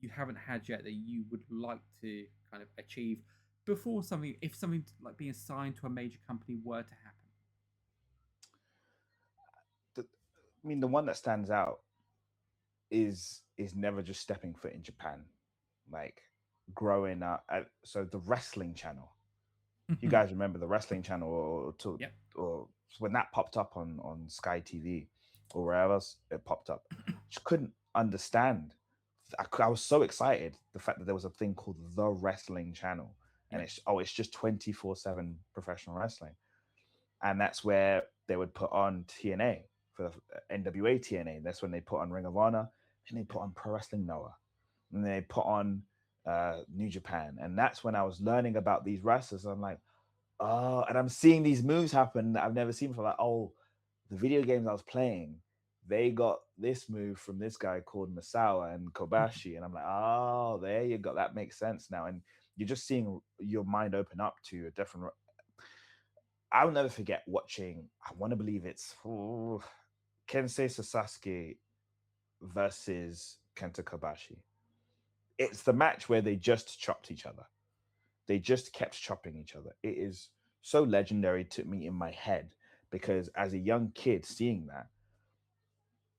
you haven't had yet that you would like to kind of achieve before something like being signed to a major company were to happen? The one that stands out is never just stepping foot in Japan. Like growing up, so the wrestling channel. You guys remember the wrestling channel, or when that popped up on Sky TV or wherever else it popped up, just couldn't understand. I was so excited the fact that there was a thing called the wrestling channel, and it's just 24/7 professional wrestling, and that's where they would put on TNA for the NWA TNA. That's when they put on Ring of Honor, and they put on Pro Wrestling Noah, and they put on New Japan, and that's when I was learning about these wrestlers. I'm like, oh, and I'm seeing these moves happen that I've never seen before. Like, oh, the video games I was playing, they got this move from this guy called Misawa and Kobashi. And I'm like, oh, there you go. That makes sense now. And you're just seeing your mind open up to a different. I'll never forget watching, I want to believe it's Kensei Sasaki versus Kenta Kobashi. It's the match where they just chopped each other. They just kept chopping each other. It is so legendary to me in my head because as a young kid seeing that,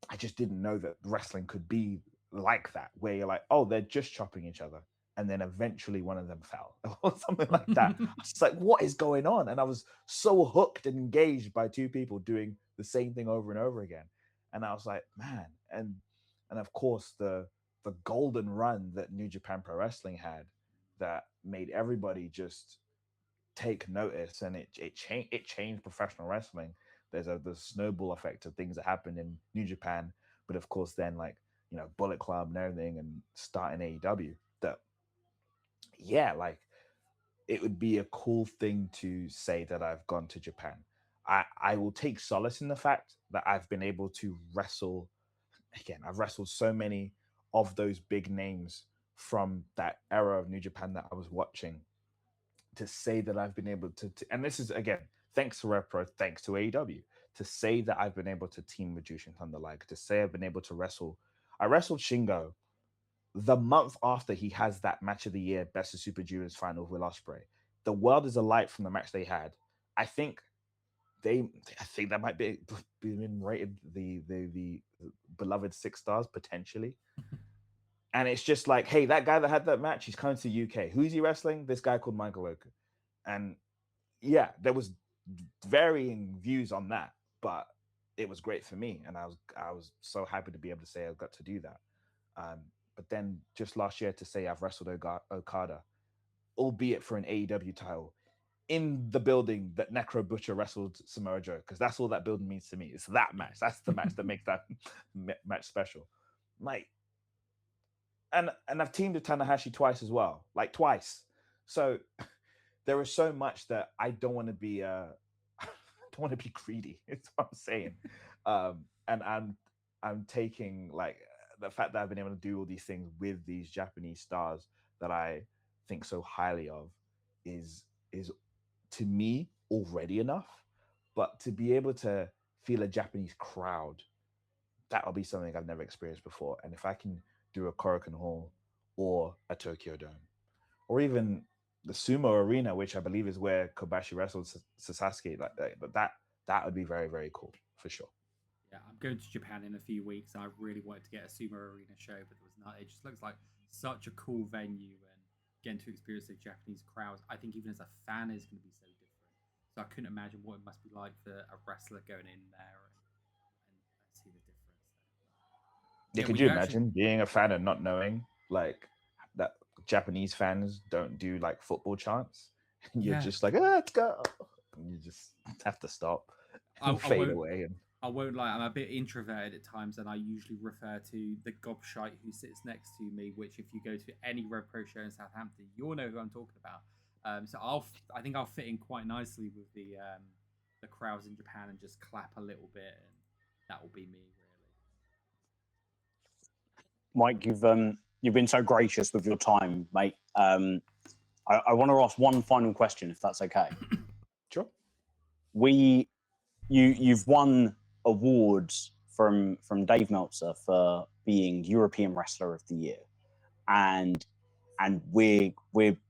I just didn't know that wrestling could be like that, where you're like, oh, they're just chopping each other. And then eventually one of them fell or something like that. I was just like, what is going on? And I was so hooked and engaged by two people doing the same thing over and over again. And I was like, man. And of course, the golden run that New Japan Pro Wrestling had that made everybody just take notice, and it changed professional wrestling. There's the snowball effect of things that happened in New Japan, but of course then like, you know, Bullet Club and everything and starting AEW, that yeah, like it would be a cool thing to say that I've gone to Japan. I will take solace in the fact that I've been able to wrestle again. I've wrestled so many of those big names from that era of New Japan that I was watching, to say that I've been able to and this is again thanks to RevPro, thanks to AEW, to say that I've been able to team with Jushin Thunder Liger, to say I've been able to wrestle. I wrestled Shingo the month after he has that match of the year Best of Super Juniors final with Ospreay. The world is alight from the match they had. I think that might be been rated the beloved 6 stars potentially. And it's just like, hey, that guy that had that match, he's coming to UK. Who's he wrestling? This guy called Michael Oku. And yeah, there was varying views on that, but it was great for me. And I was so happy to be able to say I got to do that. But then just last year to say I've wrestled Okada, albeit for an AEW title, in the building that Necro Butcher wrestled Samoa Joe, because that's all that building means to me. It's that match. That's the match that makes that match special. Like, and I've teamed with Tanahashi twice as well, like twice. So there is so much that I don't want to be don't want to be greedy. It's what I'm saying. And I'm taking like the fact that I've been able to do all these things with these Japanese stars that I think so highly of is to me already enough. But to be able to feel a Japanese crowd, that'll be something I've never experienced before. And if I can do a Korakuen Hall or a Tokyo Dome, or even the Sumo Arena, which I believe is where Kobashi wrestled Sasaki, that would be very, very cool for sure. Yeah, I'm going to Japan in a few weeks. I really wanted to get a Sumo Arena show, but it was not. It just looks like such a cool venue, and getting to experience the Japanese crowds, I think even as a fan is going to be so different. So I couldn't imagine what it must be like for a wrestler going in there and see the difference. Yeah, could you imagine being a fan and not knowing like that Japanese fans don't do like football chants? And you're just like, let's go. And you just have to stop and fade away. And I won't lie, I'm a bit introverted at times, and I usually refer to the gobshite who sits next to me, which if you go to any RevPro show in Southampton, you'll know who I'm talking about. So I think I'll fit in quite nicely with the crowds in Japan and just clap a little bit, and that will be me, really. Mike, you've been so gracious with your time, mate. I want to ask one final question, if that's okay. Sure. You've won awards from Dave Meltzer for being European Wrestler of the Year, and we're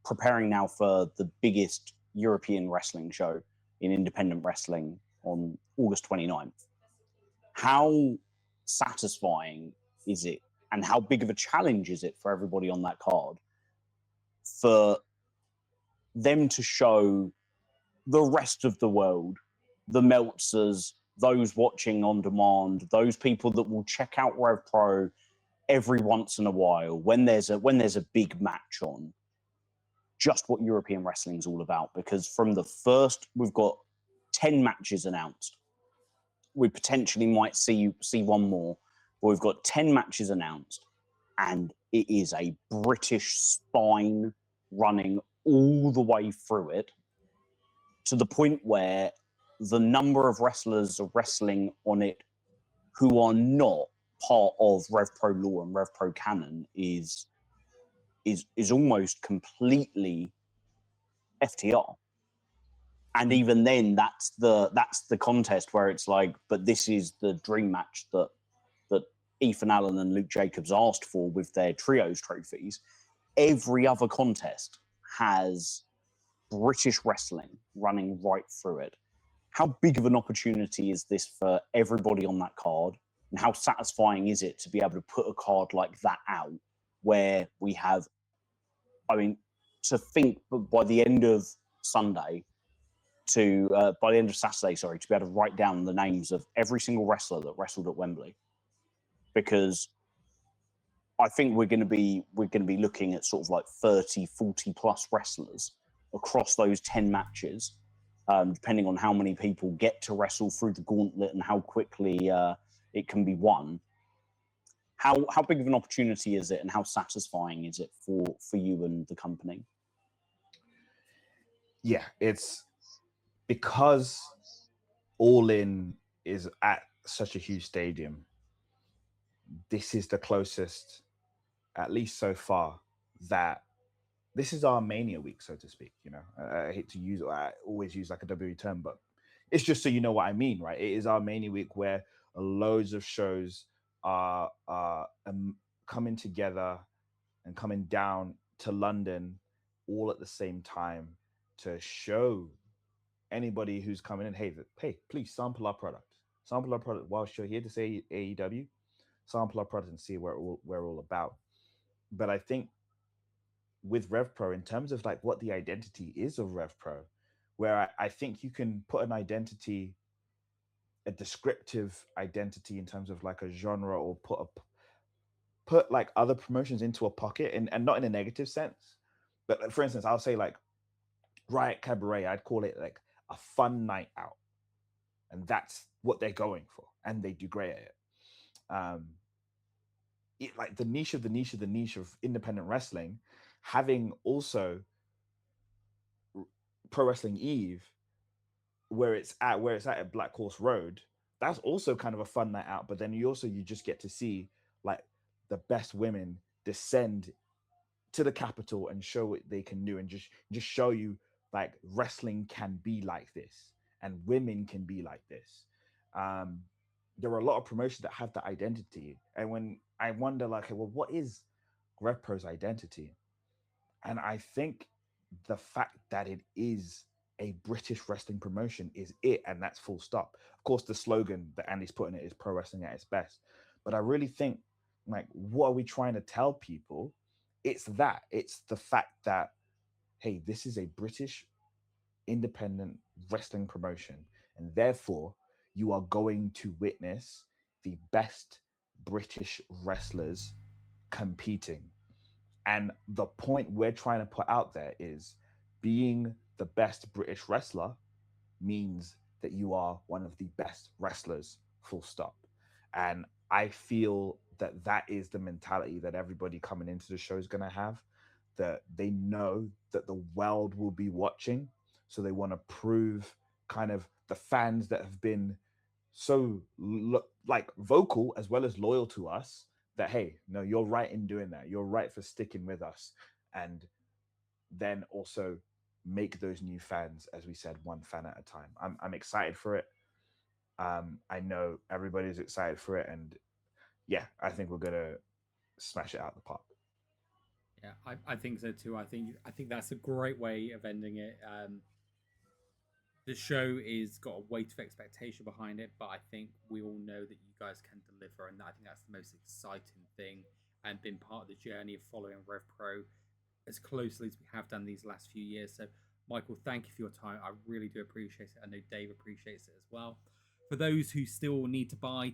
preparing now for the biggest European wrestling show in independent wrestling on August 29th. How satisfying is it, and how big of a challenge is it for everybody on that card for them to show the rest of the world, the Meltzers, those watching on demand, those people that will check out RevPro every once in a while when there's a big match on, just what European wrestling is all about? Because from the first, we've got 10 matches announced. We potentially might see one more, but we've got 10 matches announced, and it is a British spine running all the way through it, to the point where the number of wrestlers are wrestling on it who are not part of RevPro law and RevPro canon is almost completely FTR. And even then, that's the contest where it's like, but this is the dream match that Ethan Allen and Luke Jacobs asked for with their trios trophies. Every other contest has British wrestling running right through it. How big of an opportunity is this for everybody on that card? And how satisfying is it to be able to put a card like that out where we have, I mean, to think by the end of Sunday, by the end of Saturday, sorry, to be able to write down the names of every single wrestler that wrestled at Wembley, because I think we're going to be looking at sort of like 30, 40 plus wrestlers across those 10 matches, depending on how many people get to wrestle through the gauntlet and how quickly it can be won. How big of an opportunity is it, and how satisfying is it for you and the company? Yeah, it's because All In is at such a huge stadium. This is the closest, at least so far, that this is our Mania week, so to speak. You know, I hate to use, I always use like a WWE term, but it's just so you know what I mean, right? It is our Mania week where loads of shows are coming together and coming down to London all at the same time to show anybody who's coming in, hey, please sample our product. Sample our product whilst you're here to say AEW. Sample our product and see what we're all about. But I think with RevPro, in terms of like what the identity is of RevPro, where I think you can put an identity, a descriptive identity in terms of like a genre, or put like other promotions into a pocket, and not in a negative sense. But for instance, I'll say like Riot Cabaret, I'd call it like a fun night out. And that's what they're going for. And they do great at it. Like the niche of the niche of the niche of independent wrestling, having also Pro Wrestling Eve, where it's at Black Horse Road, that's also kind of a fun night out. But then you just get to see like the best women descend to the capital and show what they can do, and just show you like wrestling can be like this and women can be like this. There are a lot of promotions that have that identity, and when I wonder like, well, what is RevPro's identity? And I think the fact that it is a British wrestling promotion is it, and that's full stop. Of course, the slogan that Andy's putting it is pro wrestling at its best, but I really think like, what are we trying to tell people? It's the fact that, hey, this is a British independent wrestling promotion, and therefore you are going to witness the best British wrestlers competing. And the point we're trying to put out there is, being the best British wrestler means that you are one of the best wrestlers, full stop. And I feel that that is the mentality that everybody coming into the show is going to have, that they know that the world will be watching. So they want to prove kind of the fans that have been so like vocal as well as loyal to us, that, hey, no, you're right in doing that. You're right for sticking with us. And then also make those new fans, as we said, one fan at a time. I'm excited for it. I know everybody's excited for it, and yeah, I think we're gonna smash it out the park. Yeah, I think so too. I think that's a great way of ending it. The show is got a weight of expectation behind it, but I think we all know that you guys can deliver, and I think that's the most exciting thing, and been part of the journey of following RevPro as closely as we have done these last few years. So, Michael, thank you for your time. I really do appreciate it. I know Dave appreciates it as well. For those who still need to buy